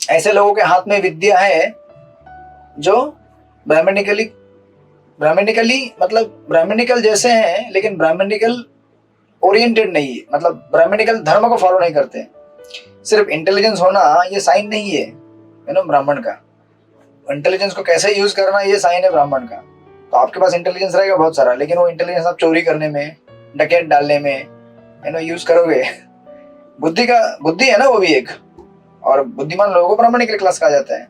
ऐसे लोगों के हाथ में विद्या है जो ब्राह्मणिकली मतलब ब्राह्मणिकल जैसे हैं लेकिन ब्राह्मणिकल ओरिएंटेड नहीं है, मतलब ब्राह्मणिकल धर्म को फॉलो नहीं करते. सिर्फ इंटेलिजेंस होना ये साइन नहीं है ब्राह्मण का. इंटेलिजेंस को कैसे यूज करना ये साइन है ब्राह्मण का. तो आपके पास इंटेलिजेंस रहेगा बहुत सारा, लेकिन वो इंटेलिजेंस आप चोरी करने में, डकैत डालने में यूज करोगे. बुद्धि है ना वो भी एक, और बुद्धिमान लोगों को ब्राह्मणिकल क्लास कहा जाता है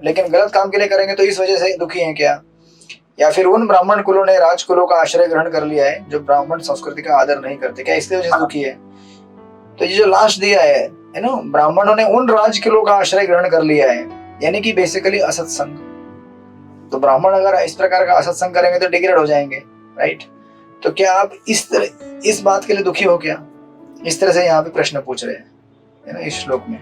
लेकिन गलत काम के लिए करेंगे तो इस वजह से दुखी हैं क्या? या फिर उन ब्राह्मण कुलों ने राजकुलों का आश्रय ग्रहण कर लिया है जो ब्राह्मण संस्कृति का आदर नहीं करते, क्या इसलिए वजह से दुखी है? तो ये जो लास्ट दिया है ब्राह्मणों ने उन राजकुलों का आश्रय ग्रहण कर लिया है, यानी कि बेसिकली असत्संग. तो ब्राह्मण अगर इस प्रकार का असत्संग करेंगे तो डिग्रेड हो जाएंगे, राइट. तो क्या आप इस बात के लिए दुखी हो क्या? इस तरह से यहाँ पे प्रश्न पूछ रहे हैं इस श्लोक में.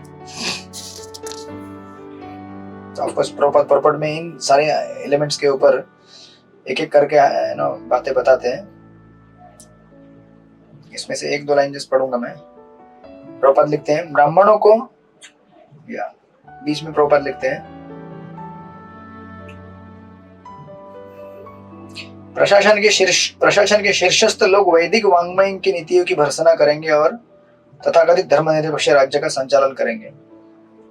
तो ऑफकोर्स प्रॉपर में इन सारे एलिमेंट्स के ऊपर एक एक करके बातें बताते हैं. इसमें से एक दो लाइन जस्ट पढ़ूंगा मैं. प्रभुपाद लिखते हैं ब्राह्मणों को, या बीच में प्रभुपाद लिखते हैं प्रशासन के शीर्षस्थ लोग वैदिक वांग्मय की नीतियों की भर्त्सना करेंगे और तथाकथित धर्मनिरपेक्ष राज्य का संचालन करेंगे.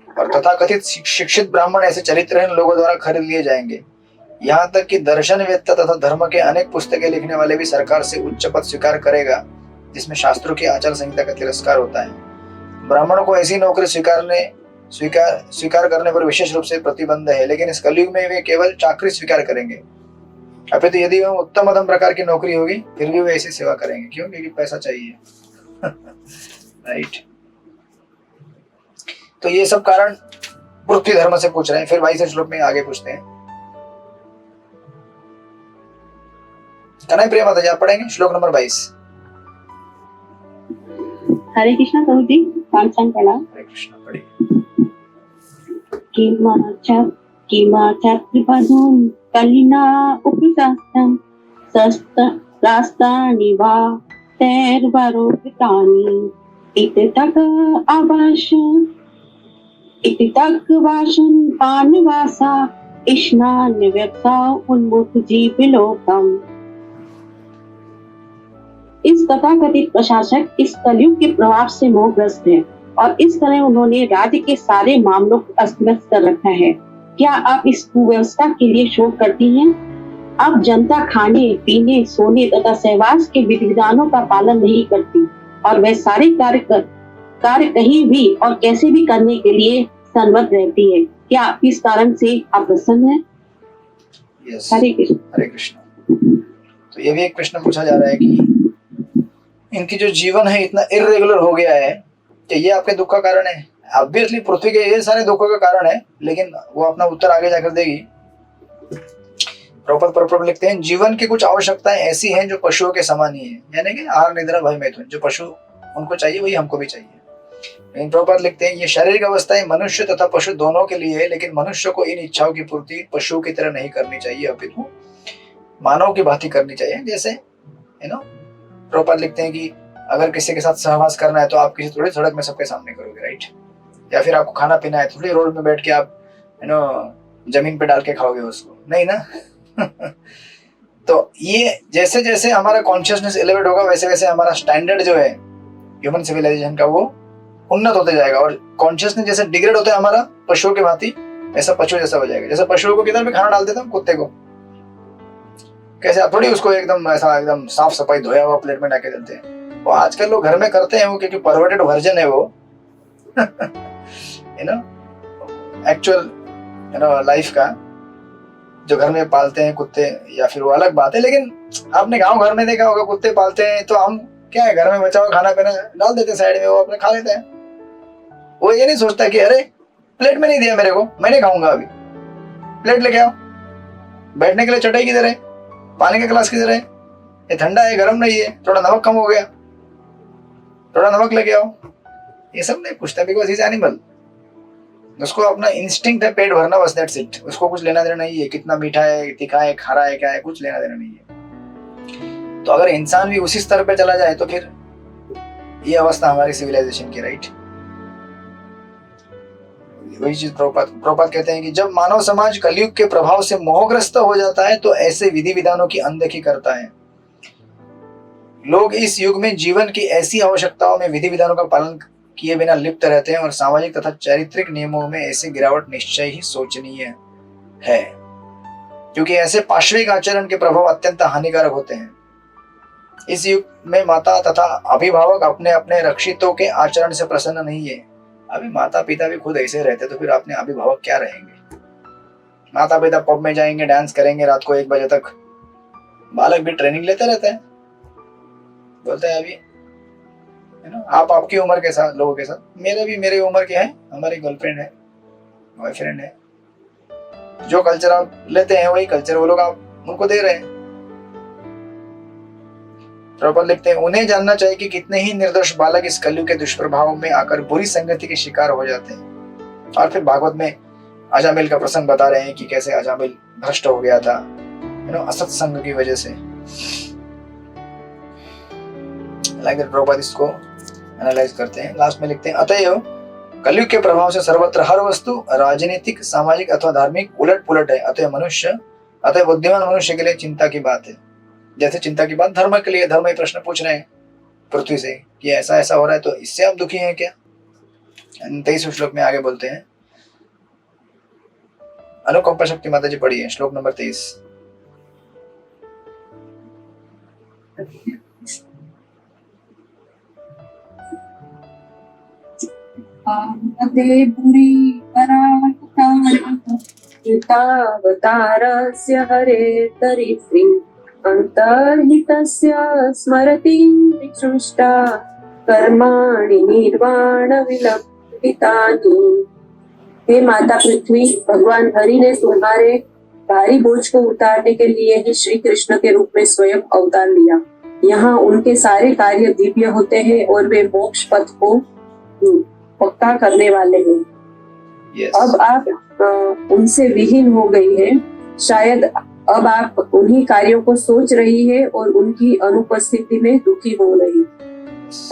और तथाकथित शिक्षित ब्राह्मण ऐसे चरित्रहीन लोगों द्वारा खरीद लिए जाएंगे. यहाँ तक कि दर्शनवेत्ता तथा धर्म के अनेक पुस्तकें लिखने वाले भी सरकार से उच्च पद स्वीकार करेगा जिसमें शास्त्रों की आचार संहिता का तिरस्कार होता है. ब्राह्मणों को ऐसी नौकरी स्वीकार करने पर विशेष रूप से प्रतिबंध है, लेकिन इस कलयुग में वे केवल चाकरी स्वीकार करेंगे. अपितु यदि वह उत्तम मध्यम प्रकार की नौकरी होगी फिर भी वे ऐसी सेवा करेंगे. क्यों? क्योंकि पैसा चाहिए, राइट. तो ये सब कारण पृथ्वी धर्म से पूछ रहे हैं. फिर 22वें श्लोक में आगे पूछते हैं. कन्हैया प्रिया माता जी आप पढ़ेंगे श्लोक नंबर 22. हरे कृष्ण प्रभु जी. पांचांग पढ़ा. हरे कृष्ण पढ़िए. किमाचात्रिपदं कलिना उपशास्त्रं शस्त्रास्त्राणि वा तैर्वरोपितानि इति तक वाशन पानवासा इष्णान व्यक्ता उन्मुख जीवलोकम. इस तथाकथित प्रशासक इस कलयुग के प्रभाव से मोहग्रस्त है और इस तरह उन्होंने राज्य के सारे मामलों को अस्त व्यस्त कर रखा है. क्या आप इस कुव्यवस्था के लिए शोक करती हैं? अब जनता खाने पीने सोने तथा सहवास के विधि विधानों का पालन नहीं करती और वह सारे कार्य कहीं भी और कैसे भी करने के लिए संवत रहती है. क्या इस कारण से आप प्रसन्न हैं? हरे कृष्ण. हरे कृष्ण. तो ये भी एक प्रश्न पूछा जा रहा है कि इनकी जो जीवन है इतना इरेगुलर हो गया है कि ये आपके दुख का कारण है. ऑब्वियसली पृथ्वी के ये सारे दुखों का कारण है, लेकिन वो अपना उत्तर आगे जाकर देगी. प्रॉपर लिखते हैं जीवन की कुछ आवश्यकताएं ऐसी हैं जो पशुओं के समान ही है, यानी कि आहार निद्रा भय मैथुन. जो पशु उनको चाहिए वही हमको भी चाहिए. लेकिन प्रॉपर लिखते हैं ये शारीरिक अवस्थाएं मनुष्य तथा पशु दोनों के लिए है, लेकिन मनुष्य को इन इच्छाओं की पूर्ति पशु की तरह नहीं करनी चाहिए, अपितु मानव की भांति करनी चाहिए. जैसे प्रॉपर लिखते हैं कि अगर किसी के साथ सहवास करना है तो आप किसी थोड़ी सड़क में सबके सामने करोगे, राइट. या फिर आपको खाना पीना है थोड़ी रोड में बैठ के आप जमीन पे डाल के खाओगे उसको, नहीं ना. तो ये जैसे जैसे हमारा कॉन्शियसनेस एलिवेट होगा वैसे वैसे हमारा स्टैंडर्ड जो है ह्यूमन सिविलाइजेशन का वो उन्नत होते जाएगा, और कॉन्शियसनेस जैसे डिग्रेड होता है हमारा पशुओं के भांति, ऐसा पशु जैसा हो जाएगा। जैसे पशुओं को किधर भी खाना डाल देते हैं कुत्ते को, कैसे आप थोड़ी उसको एकदम ऐसा एकदम साफ सफाई धोया हुआ प्लेट में डाके देते हैं। वो आजकल लोग घर में करते हैं वो, क्योंकि परवर्टेड वर्जन है वो यू नो एक्चुअल लाइफ का जो घर में पालते हैं कुत्ते, या फिर वो अलग बात है। लेकिन आपने गांव घर में देखा होगा कुत्ते पालते हैं तो हम क्या है, घर में बचा हुआ खाना पीना डाल देते हैं साइड में, वो अपने खा लेते हैं। वो ये नहीं सोचता कि अरे प्लेट में नहीं दिया मेरे को, मैं नहीं खाऊंगा, अभी प्लेट लेके आओ, बैठने के लिए चटाई किधर है, पानी का गिलास किधर है, ये ठंडा है गर्म नहीं है, थोड़ा नमक कम हो गया, थोड़ा नमक लेके आओ। ये सब नहीं पूछता, बिकॉज इज एनिमल। उसको अपना इंस्टिंक्ट है पेट भरना, बस दैट्स इट। उसको कुछ लेना देना नहीं है कितना मीठा है, तीखा है, खारा है, क्या है, कुछ लेना देना नहीं है। तो अगर इंसान भी उसी स्तर पे चला जाए तो फिर ये अवस्था हमारी सिविलाइजेशन की, राइट। वही चीज प्रभुपाद कहते हैं कि जब मानव समाज कलयुग के प्रभाव से मोहग्रस्त हो जाता है तो ऐसे विधि विधानों की अनदेखी करता है। लोग इस युग में जीवन की ऐसी आवश्यकताओं में विधि विधानों का पालन किए बिना लिप्त रहते हैं, और सामाजिक तथा चारित्रिक नियमों में ऐसी गिरावट निश्चय ही शोचनीय है, क्योंकि ऐसे पार्श्विक आचरण के प्रभाव अत्यंत हानिकारक होते हैं। इस युग में माता तथा अभिभावक अपने अपने रक्षितों के आचरण से प्रसन्न नहीं है। अभी माता पिता भी खुद ऐसे रहते तो फिर अपने अभिभावक क्या रहेंगे। माता पिता पब में जाएंगे, डांस करेंगे रात को 1 बजे तक, बालक भी ट्रेनिंग लेते रहते हैं, बोलते हैं अभी आप आपकी उम्र के साथ लोगों के साथ, मेरे भी मेरी उम्र के हैं, हमारी गर्लफ्रेंड है, बॉयफ्रेंड है, जो कल्चर आप लेते हैं वही कल्चर वो लोग आप उनको दे रहे हैं। प्रभुपाद लिखते हैं उन्हें जानना चाहिए कि कितने ही निर्दोष बालक इस कलयुग के दुष्प्रभाव में आकर बुरी संगति के शिकार हो जाते हैं। और फिर भागवत में अजामिल का प्रसंग बता रहे हैं कि कैसे अजामिल भ्रष्ट हो गया था असत संग की वजह से। प्रभुपाद इसको एनालाइज करते हैं, लास्ट में लिखते हैं अतएव कलयुग के प्रभाव से सर्वत्र हर वस्तु राजनीतिक, सामाजिक अथवा धार्मिक उलट पुलट है। अतः बुद्धिमान मनुष्य के लिए चिंता की बात है। जैसे चिंता की बात धर्म के लिए, धर्म ही प्रश्न पूछ रहे हैं पृथ्वी से कि ऐसा ऐसा हो रहा है तो इससे आप दुखी हैं क्या। 23वें श्लोक में आगे बोलते हैं, अनुकंपा शक्ति माता जी पढ़िए श्लोक नंबर 23। बुरी परावतारस्य हरे तरित्री अंतर्हितस्य स्मरति विसृष्टा कर्माणि निर्वाण विलंबितानि। हे माता पृथ्वी, भगवान हरि ने तुम्हारे भारी बोझ को उतारने के लिए ही श्री कृष्ण के रूप में स्वयं अवतार लिया। यहाँ उनके सारे कार्य दिव्य होते हैं और वे मोक्ष पथ को पक्का करने वाले हैं। yes. अब आप उनसे विहीन हो गई है, शायद अब आप उन्हीं कार्यों को सोच रही है और उनकी अनुपस्थिति में दुखी हो रही।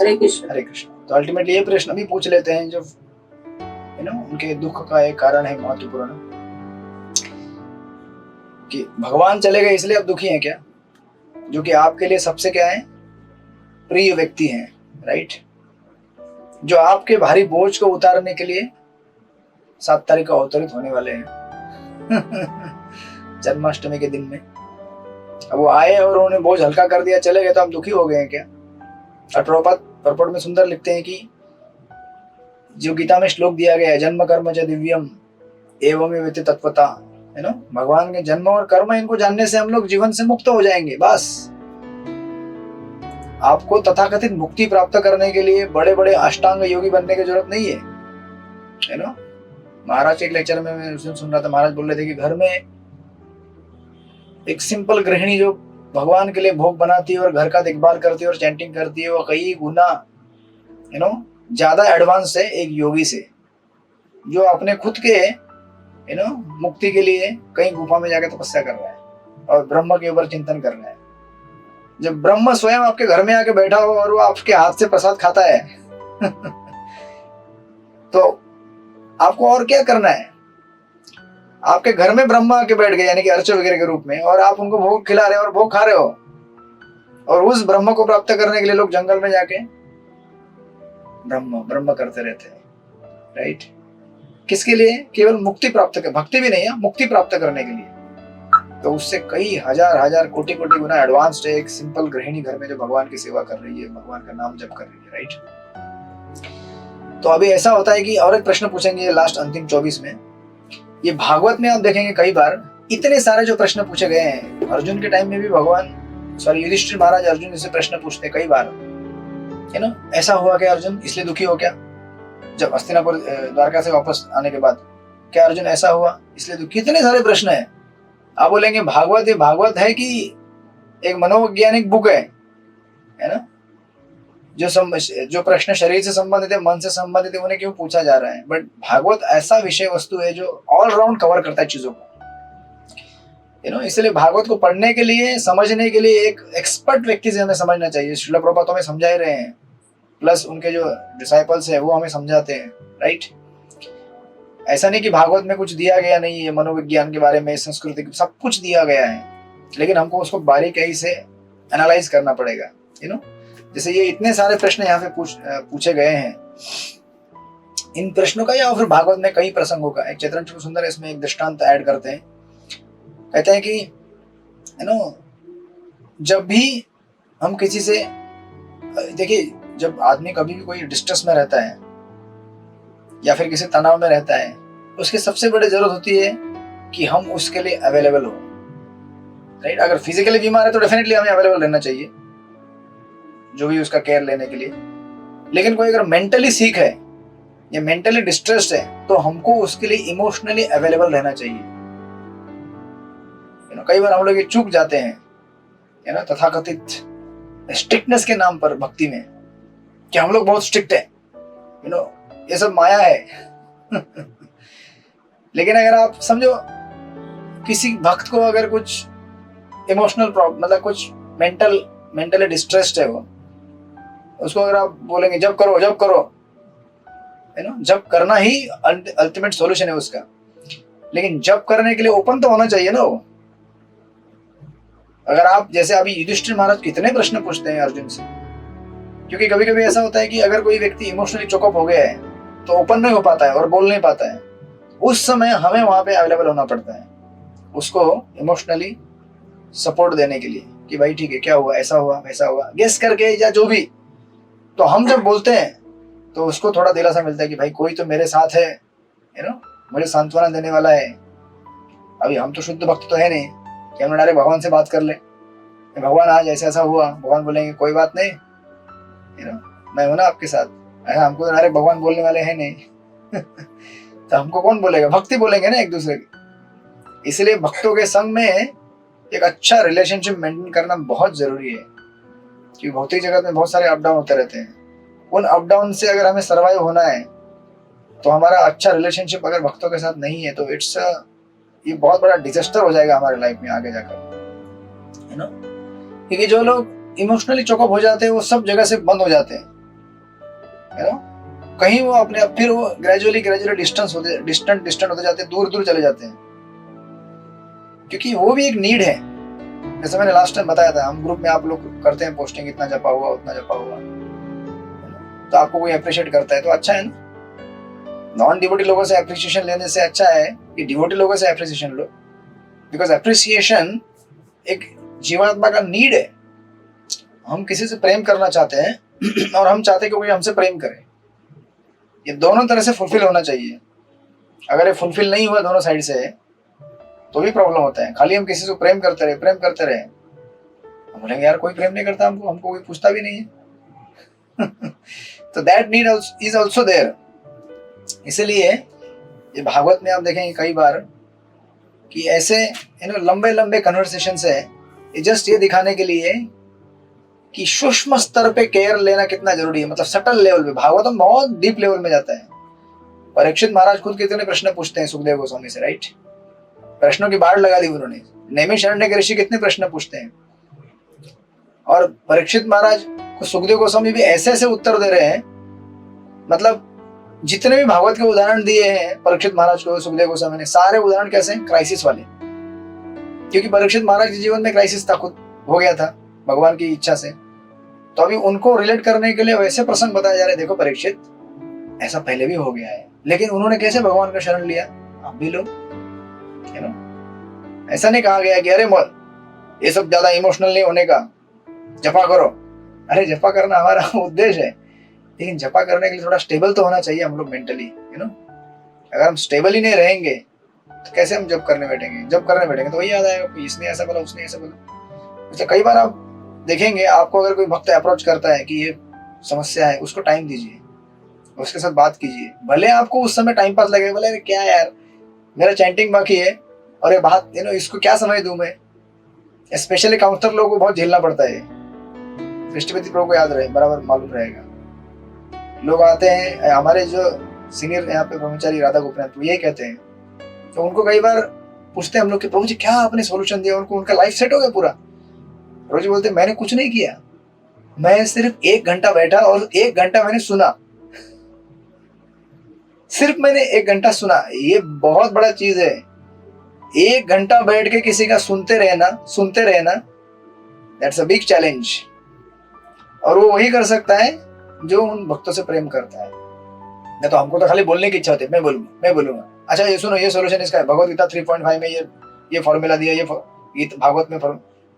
हरे कृष्ण। हरे कृष्ण। तो अल्टीमेटली ये प्रश्न भी पूछ लेते हैं जो उनके दुख का एक कारण है महत्वपूर्ण, कि भगवान चले गए इसलिए आप दुखी हैं क्या, जो कि आपके लिए सबसे क्या है प्रिय व्यक्ति हैं, राइट, जो आपके भारी बोझ को उतारने के लिए 7 तारीख को अवतरित होने वाले हैं जन्माष्टमी के दिन में। अब वो आए और उन्होंने बोझ हल्का कर दिया, चले गए, तो आप दुखी हो गए हैं क्या। और प्रभुपाद परपट में सुंदर लिखते हैं कि जो गीता में श्लोक दिया गया है, जन्म कर्म च दिव्यम एवं वित्त तत्वता, भगवान के जन्म और कर्म इनको जानने से हम लोग जीवन से मुक्त हो जाएंगे। बस आपको तथाकथित मुक्ति प्राप्त करने के लिए बड़े बड़े अष्टांग योगी बनने की जरूरत नहीं है महाराज के एक लेक्चर में मैं उस दिन सुन रहा था, महाराज बोल रहे थे कि घर में एक सिंपल गृहिणी जो भगवान के लिए भोग बनाती है और घर का देखभाल करती है और चैंटिंग करती है, वो कई गुना ज्यादा एडवांस है एक योगी से, जो अपने खुद के मुक्ति के लिए कहीं गुफा में जाकर तपस्या कर रहा है और ब्रह्म के ऊपर चिंतन कर रहा है। जब ब्रह्म स्वयं आपके घर में आके बैठा हो और वो आपके हाथ से प्रसाद खाता है तो आपको और क्या करना है। आपके घर में ब्रह्मा आके बैठ गए यानी कि अर्च वगैरह के रूप में, और आप उनको भोग खिला रहे हो और भोग खा रहे हो, और उस ब्रह्म को प्राप्त करने के लिए लोग जंगल में जाके ब्रह्म ब्रह्म करते रहते हैं, राइट। किसके लिए? केवल मुक्ति प्राप्त कर, भक्ति भी नहीं है, मुक्ति प्राप्त करने के लिए। तो उससे कई हजार हजार कोटि कोटि गुना एडवांस्ड है एक सिंपल गृहिणी घर में जो भगवान की सेवा कर रही है, भगवान का नाम जप कर रही है, राइट। तो अभी ऐसा होता है कि और एक प्रश्न पूछेंगे लास्ट अंतिम 24 में। ये भागवत में आप देखेंगे कई बार इतने सारे जो प्रश्न पूछे गए हैं, अर्जुन के टाइम में भी भगवान युधिष्ठिर महाराज अर्जुन से प्रश्न पूछते कई बार, है ना। ऐसा हुआ क्या अर्जुन, इसलिए दुखी हो क्या? जब हस्तिनापुर द्वारका से वापस आने के बाद क्या अर्जुन ऐसा हुआ इसलिए दुखी? कितने सारे प्रश्न है। आप बोलेंगे भागवत, ये भागवत है कि एक मनोवैज्ञानिक बुक है ना। जो प्रश्न शरीर से संबंधित है, मन से संबंधित है, उन्हें क्यों पूछा जा रहा है? बट भागवत ऐसा विषय वस्तु है जो ऑल राउंड कवर करता है चीजों को, इसलिए भागवत को पढ़ने के लिए, समझने के लिए एक एक्सपर्ट व्यक्ति से हमें समझना चाहिए। श्रील प्रभुपाद तो हमें समझा ही रहे हैं, प्लस उनके जो डिसाइपल्स है वो हमें समझाते हैं, राइट। ऐसा नहीं कि भागवत में कुछ दिया गया नहीं है, मनोविज्ञान के बारे में, संस्कृति, सब कुछ दिया गया है, लेकिन हमको उसको बारीकी से एनालाइज करना पड़ेगा, जैसे ये इतने सारे प्रश्न यहाँ पे पूछे गए हैं, इन प्रश्नों का या फिर भागवत में कई प्रसंगों का एक चैतन्य सुंदर इसमें एक दृष्टांत ऐड करते हैं। कहते हैं कि जब भी हम किसी से, देखिए जब आदमी कभी भी कोई डिस्ट्रेस में रहता है या फिर किसी तनाव में रहता है, उसकी सबसे बड़ी जरूरत होती है कि हम उसके लिए अवेलेबल हो, राइट। अगर फिजिकली बीमार है तो डेफिनेटली हमें अवेलेबल रहना चाहिए जो भी उसका केयर लेने के लिए, लेकिन कोई अगर मेंटली सीक है या मेंटली डिस्ट्रेस्ड है तो हमको उसके लिए इमोशनली अवेलेबल रहना चाहिए। कई बार हम लोग ये चूक जाते हैं, तथाकथित स्ट्रिक्टनेस के नाम पर भक्ति में, कि हम लोग बहुत स्ट्रिक्ट है, ये सब माया है। लेकिन अगर आप समझो किसी भक्त को अगर कुछ इमोशनल प्रॉब्लम, मतलब कुछ मेंटली डिस्ट्रेस्ड है वो, उसको अगर आप बोलेंगे जब करो जब करो, जब करना ही अल्टीमेट सॉल्यूशन है उसका, लेकिन जब करने के लिए ओपन तो होना चाहिए ना वो। अगर आप जैसे अभी युधिष्ठिर महाराज कितने प्रश्न पूछते हैं अर्जुन से, क्योंकि कभी कभी ऐसा होता है कि अगर कोई व्यक्ति इमोशनली चोकअप हो गया है तो ओपन नहीं हो पाता है और बोल नहीं पाता है, उस समय हमें वहां पे अवेलेबल होना पड़ता है उसको इमोशनली सपोर्ट देने के लिए, कि भाई ठीक है, क्या हुआ, ऐसा हुआ वैसा हुआ, गेस करके या जो भी। तो हम जब बोलते हैं तो उसको थोड़ा दिलासा मिलता है कि भाई कोई तो मेरे साथ है, मुझे सांत्वना देने वाला है। अभी हम तो शुद्ध भक्त तो है नहीं कि हम डायरेक्ट भगवान से बात कर ले, भगवान आज ऐसा ऐसा हुआ, भगवान बोलेंगे कोई बात नहीं, मैं हूं ना आपके साथ। ऐसा हमको तो डायरेक्ट भगवान बोलने वाले हैं नहीं। तो हमको कौन बोलेगा? भक्ति बोलेंगे ना एक दूसरे की। इसलिए भक्तों के संग में एक अच्छा रिलेशनशिप मेंटेन करना बहुत जरूरी है, क्योंकि भौतिक जगत में बहुत सारे अप डाउन होते रहते हैं। उन अप डाउन से अगर हमें सर्वाइव होना है तो हमारा अच्छा रिलेशनशिप अगर भक्तों के साथ नहीं है तो ये बहुत बड़ा डिजास्टर हो जाएगा हमारे लाइफ में आगे जाकर, है ना। क्योंकि जो लोग इमोशनली चोकअप हो जाते हैं वो सब जगह से बंद हो जाते हैं, है ना। कहीं वो अपने फिर वो ग्रेजुअली डिस्टेंट होते जाते हैं, दूर दूर चले जाते हैं, क्योंकि वो भी एक नीड है। जैसे मैंने लास्ट टाइम बताया था, हम ग्रुप में आप लोग करते हैं पोस्टिंग, इतना जपा हुआ उतना जपा हुआ, तो आपको कोई अप्रिशिएट करता है तो अच्छा है ना। नॉन डिवोटी लोगों से अप्रिसिएशन लेने से अच्छा है कि डिवोटी लोगों से अप्रिसिएशन लो, बिकॉज अप्रिसिएशन एक जीवात्मा का नीड है। हम किसी से प्रेम करना चाहते हैं और हम चाहते हैं कि कोई हमसे प्रेम करे, ये दोनों तरह से फुलफिल होना चाहिए। अगर ये फुलफिल नहीं हुआ दोनों साइड से तो भी प्रॉब्लम होता है। खाली हम किसी से प्रेम करते रहे, हम बोलेंगे यार कोई प्रेम नहीं करता हमको कोई पूछता भी नहीं है। तो that need is also there. इसलिए ये भागवत में आप देखेंगे कई बार कि ऐसे लंबे कन्वर्सेशन है, ये जस्ट ये दिखाने के लिए कि सूक्ष्म स्तर पे केयर लेना कितना जरूरी है, मतलब सटल लेवल पे। भागवतम बहुत डीप लेवल में जाता है। परीक्षित महाराज खुद कितने प्रश्न पूछते हैं सुखदेव गोस्वामी से, राइट। प्रश्नों की बाढ़ लगा दी उन्होंने। नैमिषारण्य के ऋषि कितने प्रश्न पूछते हैं, और परीक्षित महाराज को सुखदेव गोस्वामी भी ऐसे उत्तर दे रहे हैं, मतलब जितने भी भागवत के उदाहरण दिए हैं परीक्षित महाराज को, सुखदेव गोस्वामी ने, सारे उदाहरण कैसे हैं? क्राइसिस वाले। क्योंकि परीक्षित महाराज के जीवन में क्राइसिस था, खुद हो गया था भगवान की इच्छा से। तो अभी उनको रिलेट करने के लिए वैसे प्रसंग बताया जा रहे, देखो परीक्षित ऐसा पहले भी हो गया है, लेकिन उन्होंने कैसे भगवान का शरण लिया, आप भी लो। ऐसा नहीं कहा गया कि अरे ये सब ज्यादा इमोशनल नहीं होने का, जपा करो। अरे जपा करना हमारा उद्देश्य है, लेकिन जपा करने के लिए थोड़ा स्टेबल तो होना चाहिए हम लोग मेंटली, अगर हम स्टेबल ही नहीं रहेंगे तो कैसे हम जब करने बैठेंगे? जब करने बैठेंगे तो वही याद आएगा, इसने ऐसा बोला, उसने ऐसा बोला। अच्छा, कई बार आप देखेंगे, आपको अगर कोई भक्त अप्रोच करता है कि ये समस्या है, उसको टाइम दीजिए, उसके साथ बात कीजिए। भले आपको उस समय टाइम पास लगे, बोले क्या यार मेरा चैंटिंग बाकी है और ये बात इसको क्या समझ दूं मैं। स्पेशली काउंसलर लोगों को बहुत झेलना पड़ता है। कृष्णपति प्रभु को याद रहे, बराबर मालूम रहेगा। लोग आते हैं, हमारे जो सीनियर यहाँ पे ब्रह्मचारी राधा गोपीनाथ, तो यही कहते हैं, तो उनको कई बार पूछते हैं हम लोग कि प्रभु जी क्या आपने सोल्यूशन दिया उनको, उनका लाइफ सेट हो गया पूरा? प्रभु जी बोलते मैंने कुछ नहीं किया, मैं सिर्फ 1 घंटा बैठा और 1 घंटा मैंने सुना, सिर्फ मैंने 1 घंटा सुना। ये बहुत बड़ा चीज है। 1 घंटा बैठ के किसी का सुनते रहना, दैट्स अ बिग चैलेंज। और वो वही कर सकता है जो उन भक्तों से प्रेम करता है। नहीं तो हमको तो खाली बोलने की इच्छा होती है, मैं बोलूंगा, अच्छा ये सुनो, ये सॉल्यूशन इसका है, भगवत गीता 3.5 में ये फॉर्मूला दिया, ये भागवत में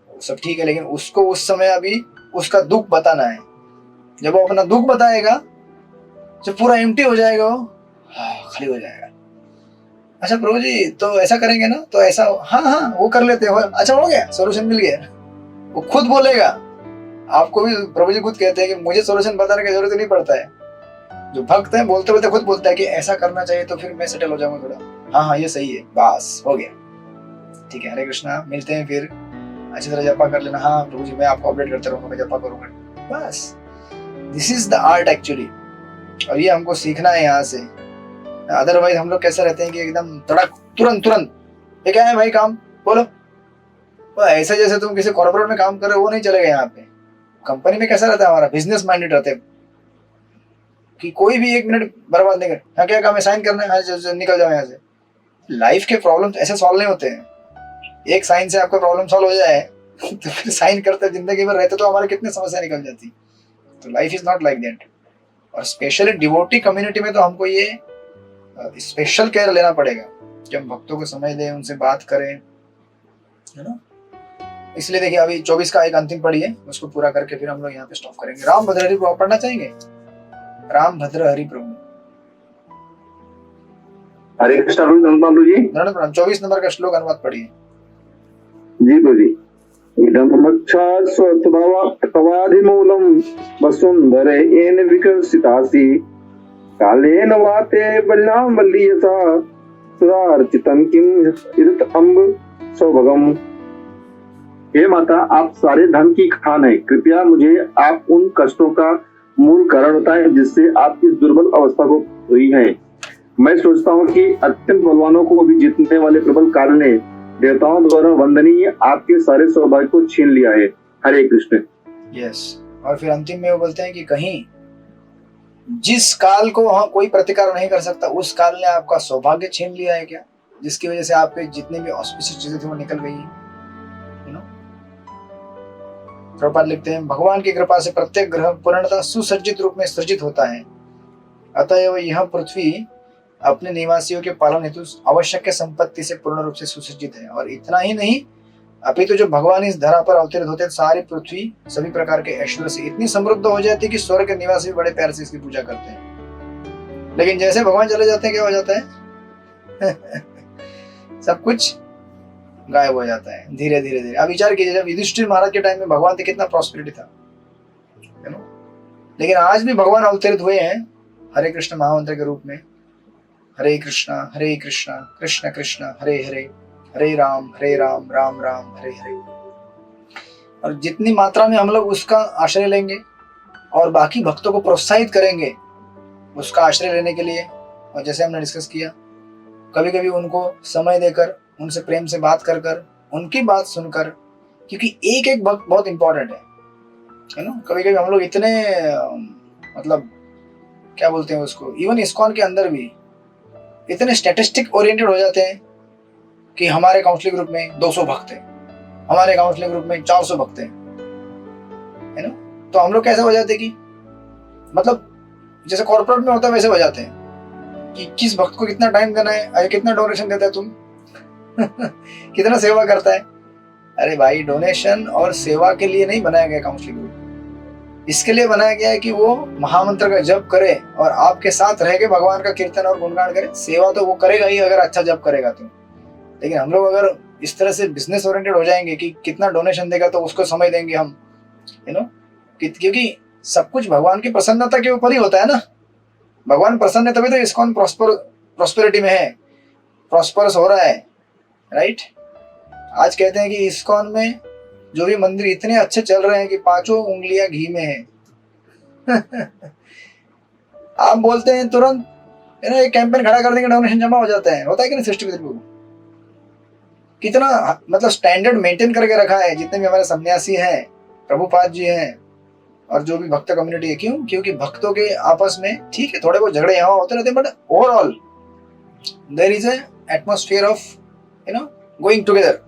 सब ठीक है, लेकिन उसको उस समय अभी उसका दुख बताना है। जब वो अपना दुख बताएगा, जब पूरा एम्प्टी हो जाएगा, वो खाली हो जाएगा। अच्छा प्रभु जी तो ऐसा करेंगे ना, तो ऐसा हाँ वो कर लेते हो, अच्छा हो गया, सॉल्यूशन मिल गया। वो खुद बोलेगा, आपको भी प्रभु जी खुद कहते हैं कि मुझे सॉल्यूशन बताने की जरूरत नहीं पड़ता है। जो भक्त है बोलते बोलते खुद बोलता है कि ऐसा करना चाहिए, तो फिर मैं सेटल हो जाऊंगा थोड़ा, हाँ ये सही है, बस हो गया, ठीक है, हरे कृष्णा, मिलते हैं फिर, अच्छी तरह जपा कर लेना। हाँ प्रभु जी मैं आपको अपडेट करते रहूंगा, मैं जपा करूंगा, बस। This is the art actually, और ये हमको सीखना है यहाँ से। अदरवाइज हम लोग कैसे रहते हैं कि एकदम तड़क तुरंत ये क्या है भाई काम बोलो, ऐसा जैसे तुम किसी कॉर्पोरेट में काम कर रहे हो, वो नहीं चलेगा। यहाँ पे कंपनी में कैसा रहता है, हमारा बिजनेस माइंडेड रहते हैं कि कोई भी 1 मिनट बर्बाद नहीं कर, हाँ क्या काम है, साइन करना है, निकल जाओ यहाँ से। लाइफ के प्रॉब्लम ऐसे सॉल्व नहीं होते हैं। एक साइन से आपका प्रॉब्लम सॉल्व हो जाए तो फिर साइन करते जिंदगी भर रहते तो हमारे कितने समस्या निकल जाती। तो life is not like that. और स्पेशली डिवोटी कम्युनिटी में तो हमको ये स्पेशल केयर लेना पड़ेगा कि हम भक्तों को समय दें, उनसे बात करें, है ना। इसलिए देखिए अभी 24 का एक अंतिम पढ़ी है, उसको पूरा करके फिर हम लोग यहाँ पे स्टॉप करेंगे। राम भद्र हरि प्रभु पढ़ना चाहेंगे? राम भद्र हरि प्रभु। हरे कृष्ण जी, 24 नंबर का श्लोक अनुवाद पढ़िए। जी प्रभु जी। इदमक्षास्वत्वादिमूलं वसुंधरेण विकसितासि कालेन वाते बल्यां बल्लीयसा सुरार्चितं किम इदत अम्ब सौभगम। हे माता, आप सारे धन की खान है, कृपया मुझे आप उन कष्टों का मूल कारण बताएं जिससे आप इस दुर्बल अवस्था को हुई हैं। मैं सोचता हूँ कि अत्यंत बलवानों को भी जीतने वाले प्रबल काल ने देवताओं द्वारा वंदनीय आपके सारे सौभाग्य को छीन लिया है। हरे कृष्ण। यस, और फिर अंतिम में वो बोलते हैं कि कहीं जिस काल को कोई प्रतिकार नहीं कर सकता, उस काल ने आपका सौभाग्य छीन लिया है क्या, जिसकी वजह से आपके जितने भी ऑस्पिशियस चीजें थी वो निकल गई हैं। प्रभुपाद लिखते हैं, भगवान की कृपा से प्रत्येक ग्रह पूर्णतः सुसज्जित रूप में सृजित होता है, अतएव यह पृथ्वी अपने निवासियों के पालन हेतु आवश्यक संपत्ति से पूर्ण रूप से सुसज्जित है। और इतना ही नहीं, अपितु जो भगवान इस धरा पर अवतरित होते, सारी पृथ्वी सभी प्रकार के ऐश्वर्य से इतनी समृद्ध हो जाती है कि स्वर्ग के निवासी भी बड़े प्यार से इसकी पूजा करते हैं। लेकिन जैसे भगवान चले जाते हैं, क्या हो जाता है? सब कुछ गायब हो जाता है धीरे धीरे। अब विचार कीजिए, जब युधिष्ठिर महाराज के टाइम में भगवान थे, कितना प्रॉस्पेरिटी था, है ना। लेकिन आज भी भगवान अवतरित हुए हैं हरे कृष्ण महामंत्र के रूप में। हरे कृष्णा कृष्ण कृष्ण हरे हरे, हरे राम राम राम हरे हरे। और जितनी मात्रा में हम लोग उसका आश्रय लेंगे और बाकी भक्तों को प्रोत्साहित करेंगे उसका आश्रय लेने के लिए, और जैसे हमने डिस्कस किया, कभी कभी उनको समय देकर, उनसे प्रेम से बात कर कर, उनकी बात सुनकर, क्योंकि एक एक भक्त बहुत इंपॉर्टेंट है ना। कभी कभी हम लोग इतने मतलब क्या बोलते हैं उसको, इवन इस्कॉन के अंदर भी इतने स्टैटिस्टिक ओरिएंटेड हो जाते हैं कि हमारे काउंसलिंग ग्रुप में 200 भक्त हैं, हमारे काउंसलिंग ग्रुप में 400 भक्त हैं, है ना। तो हम लोग कैसे हो जाते कि मतलब जैसे कॉर्पोरेट में होता है वैसे हो जाते हैं कि किस भक्त को कितना टाइम देना है, अरे कितना डोनेशन देता है तुम कितना सेवा करता है। अरे भाई, डोनेशन और सेवा के लिए नहीं बनाया गया काउंसलिंग ग्रुप, इसके लिए बनाया गया है कि वो महामंत्र का जप करे और आपके साथ रह के भगवान का कीर्तन और गुणगान करे। सेवा तो वो करेगा ही अगर अच्छा जप करेगा तो, लेकिन हम लोग अगर इस तरह से बिजनेस ओरिएंटेड हो जाएंगे कि कितना डोनेशन देगा तो उसको समय देंगे हम, यू नो, क्योंकि सब कुछ भगवान की प्रसन्नता के ऊपर ही होता है ना। भगवान प्रसन्न है तभी तो इस्कॉन प्रॉस्पेरिटी में है, प्रॉस्परस हो रहा है, राइट। आज कहते हैं कि इस्कॉन में जो भी मंदिर इतने अच्छे चल रहे हैं कि 5 उंगलियां घी में है आप बोलते हैं तुरंत, है ना, एक कैंपेन खड़ा कर देंगे, डोनेशन जमा हो जाता है। होता है कि नहीं सृष्टि को कितना मतलब स्टैंडर्ड मेंटेन करके रखा है। जितने भी हमारे सन्यासी हैं, प्रभुपाद जी हैं और जो भी भक्त कम्युनिटी है, क्यों? क्योंकि भक्तों के आपस में ठीक है थोड़े बहुत झगड़े यहाँ होते रहते हैं, but overall there is a atmosphere of, you know, going together.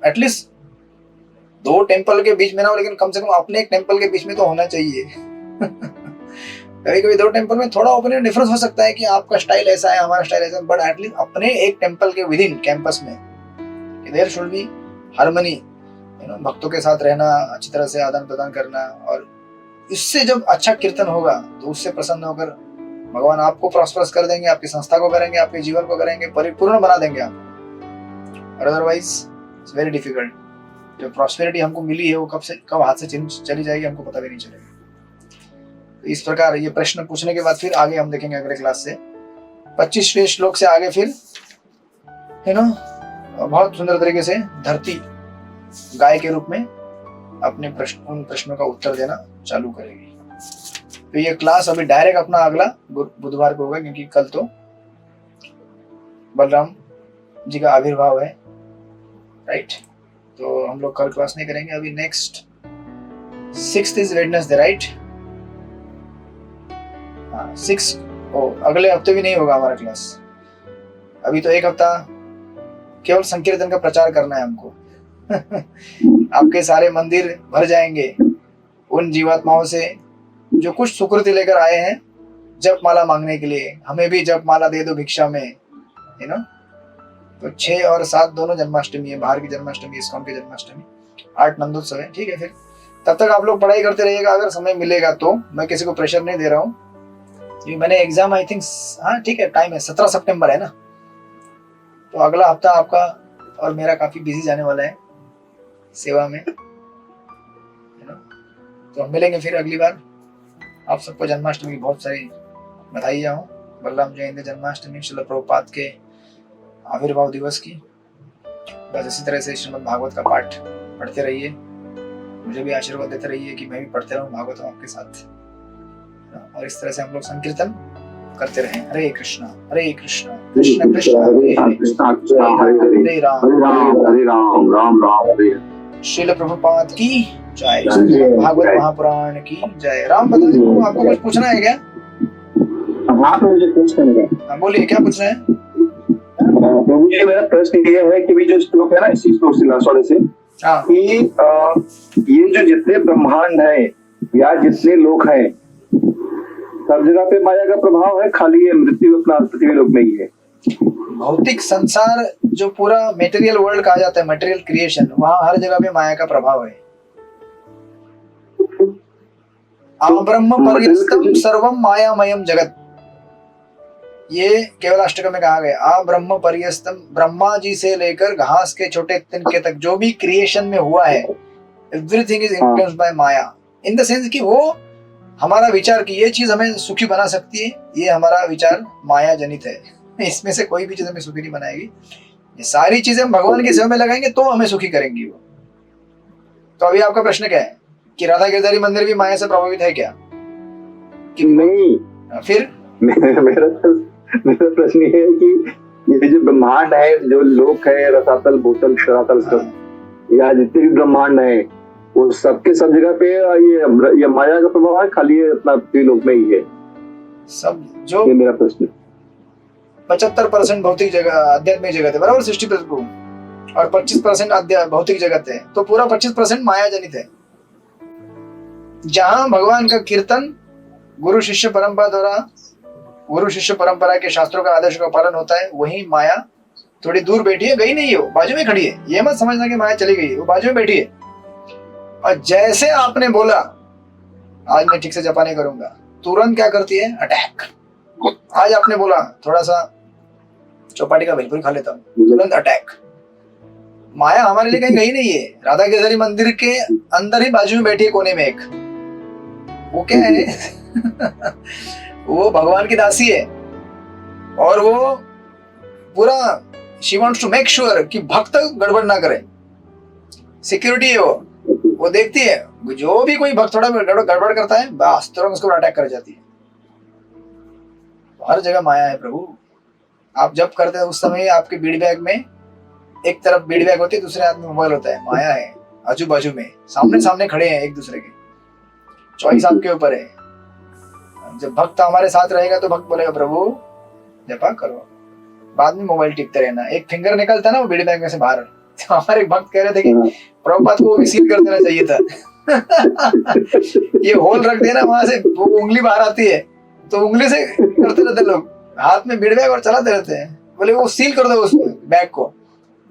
At least 2 temple के बीच में ना हो, लेकिन कम से कम अपने एक टेम्पल के बीच में तो होना चाहिए कभी कभी 2 टेम्पल में थोड़ा ओपिनियन डिफरेंस हो सकता है कि आपका स्टाइल ऐसा है, हमारा स्टाइल ऐसा है, बट एटलीस्ट अपने एक टेम्पल के विद इन कैंपस में there should be harmony, you know, भक्तों के साथ रहना, अच्छी तरह से आदान प्रदान करना। और इससे जब अच्छा कीर्तन होगा तो उससे प्रसन्न होकर भगवान आपको प्रॉस्परस कर देंगे, आपकी संस्था को करेंगे, आपके जीवन को करेंगे, परिपूर्ण बना देंगे आप। और अदरवाइज इट्स वेरी डिफिकल्ट। जो प्रॉस्पेरिटी हमको मिली है वो कब हाथ से चली जाएगी हमको पता भी नहीं चलेगा। तो इस प्रकार ये प्रश्न पूछने के बाद फिर आगे हम देखेंगे अगले क्लास से 25वें श्लोक से आगे, फिर है ना, बहुत सुंदर तरीके से धरती गाय के रूप में अपने उन प्रश्नों का उत्तर देना चालू करेगी। तो ये क्लास अभी डायरेक्ट अपना अगला बुधवार को होगा, क्योंकि कल तो बलराम जी का आविर्भाव है, राइट। तो हम लोग कल क्लास नहीं करेंगे। अभी next 6th is Wednesday, right. हाँ 6 अगले हफ्ते भी नहीं होगा हमारा क्लास। अभी तो एक हफ्ता केवल संकीर्तन का प्रचार करना है हमको आपके सारे मंदिर भर जाएंगे उन जीवात्माओं से जो कुछ सुकृति लेकर आए हैं जप माला मांगने के लिए। हमें भी जप माला दे दो भिक्षा में, है ना। तो 6 और 7 दोनों जन्माष्टमी है, बाहर की जन्माष्टमी, इस्कॉन की जन्माष्टमी, 8 नंदोत्सव है, ठीक है। फिर तब तक आप लोग पढ़ाई करते रहिएगा, अगर समय मिलेगा तो। मैं किसी को प्रेशर नहीं दे रहा हूँ, मैंने एग्जाम आई थिंक, हाँ ठीक है, टाइम है 17 सितंबर है ना। तो अगला हफ्ता आपका और मेरा काफी बिजी जाने वाला है सेवा में, है ना। तो हम मिलेंगे फिर अगली बार। आप सबको जन्माष्टमी की बहुत सारी बधाइयाँ हो, बलराम जयंती, जन्माष्टमी, श्रील प्रभुपाद के आविर्भाव दिवस की। बस इसी तरह से श्रीमद् भागवत का पाठ पढ़ते रहिए, मुझे भी आशीर्वाद देते रहिए कि मैं भी पढ़ते रहूं भागवत आपके साथ, और इस तरह से हम लोग संकीर्तन करते रहें। हरे कृष्णा कृष्ण कृष्ण हरे हरे, हरे राम राम राम हरे। श्रील प्रभुपाद की जय, भागवत महापुराण की जय। राम बता दो, आपको कुछ पूछना है क्या? हाँ तो मुझे पूछना है। बोलिए, क्या पूछना है? प्रभु जी, मेरा प्रश्न ये है कि जो श्लोक है ना, इसी श्लोक से लास्ट वाले से, कि ये जो जितने ब्रह्मांड है या जितने लोक हैं, सब जगह पे माया का प्रभाव है, खाली ये मृत्यु अपना पृथ्वी लोक में ही है? भौतिक संसार जो पूरा मटेरियल वर्ल्ड कहा जाता है, मटेरियल क्रिएशन, वहां हर जगह पे माया का प्रभाव है। ब्रह्म पर्यस्तम सर्वम मायामयम जगत, ये केवल अष्टकम में कहा गया। ब्रह्म पर्यस्तम, ब्रह्मा जी से लेकर घास के छोटे तिनके तक जो भी क्रिएशन में हुआ है, everything is influenced by Maya. In the sense कि वो हमारा विचार कि ये चीज हमें सुखी बना सकती है, ये हमारा विचार माया जनित है। इसमें से कोई भी चीज हमें सुखी नहीं बनाएगी। ये सारी चीजें हम भगवान की सेवा में लगाएंगे तो हमें सुखी करेंगी वो। तो अभी आपका प्रश्न क्या है कि राधा गिरधारी मंदिर भी माया से प्रभावित है क्या? कि नहीं, फिर मेरा प्रश्न ये है कि ये जो ब्रह्मांड है, जो लोक है, रसातल भूतल शरातल सब, या जितने भी ब्रह्मांड है, वो सबके सब जगह पे ये माया का प्रभाव है, खाली ये अपना पृथ्वी लोक में ही है? सब जो ये मेरा प्रश्न। 75% भौतिक जगत आध्यात्मिक जगत है, बराबर 60% और 25% भौतिक जगत है, तो पूरा 25% माया जनित है। जहां भगवान का कीर्तन गुरु शिष्य परंपरा के शास्त्रों का आदर्श का पालन होता है, वही माया थोड़ी दूर बैठी है, गई नहीं है, वो बाजू में खड़ी है। ये मत समझना कि माया चली गई है, वो बाजू में बैठी है। और जैसे आपने बोला आज मैं ठीक से जपा नहीं करूंगा, तुरंत क्या करती है? अटैक। आज आपने बोला थोड़ा सा चौपाटी का भेलपुरी खा लेता हूँ, तुरंत अटैक। माया हमारे लिए कहीं गई नहीं है, राधा केसरी मंदिर के अंदर ही बाजू में बैठी है, कोने में एक। वो क्या है? वो भगवान की दासी है, और वो पूरा she wants to make sure कि भक्त गड़बड़ ना करे। सिक्योरिटी है वो देखती है जो भी कोई भक्त थोड़ा गड़बड़ करता है, बस तुरंत उसको अटैक कर जाती है। हर जगह माया है प्रभु। आप जब करते हैं उस समय आपके बीड़ी बैग में एक तरफ बीड़ी बैग होती है, दूसरे हाथ में मोबाइल होता है। माया है आजू बाजू में, सामने सामने खड़े हैं एक दूसरे के। चॉइस आपके ऊपर है। जब भक्त हमारे साथ रहेगा तो भक्त बोलेगा प्रभु जपा करो, बाद में मोबाइल टिपते रहना। एक फिंगर निकलता ना वो बीड़ी बैग में से बाहर, तो हमारे भक्त कह रहे थे कि प्रभुपाद को भी सील कर देना चाहिए था। ये होल रख देना, वहां से वो उंगली बाहर आती है, तो उंगली से करते रहते लोग, हाथ में बीड़ी बैग और चलाते रहते हैं। बोले वो सील कर दो उस बैग को,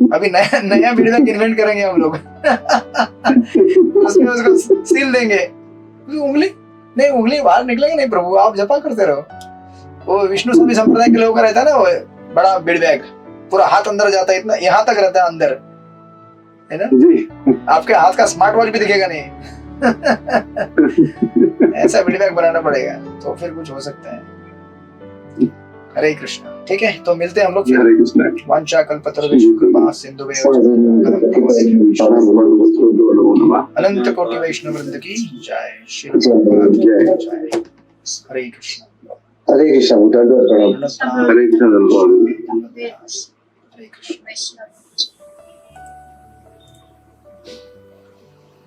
अभी नया बीड़ी बैग इन्वेंट करेंगे हम लोग। उसमें उसको सील देंगे। उंगली नहीं, उंगली बाहर निकलेगी नहीं प्रभु, आप जपा करते रहो। वो विष्णु स्वामी संप्रदाय के लोगों का रहता है ना, वो बड़ा बीड़ी बैग, पूरा हाथ अंदर जाता है, इतना यहाँ तक रहता है अंदर, है ना जी। आपके हाथ का स्मार्ट वॉच भी दिखेगा नहीं। ऐसा बीड़ी बैग बनाना पड़ेगा तो फिर कुछ हो सकता है। हरे कृष्णा। ठीक है, तो मिलते हैं हम लोग। हरे कृष्णा। वांछा कल्पतरुभ्यश्च कृपा सिंधुभ्यो अनंत कोटि वैष्णव वृंद की जय। श्री जय। हरे कृष्णा। हरे कृष्णा। हरे कृष्ण। वैष्णव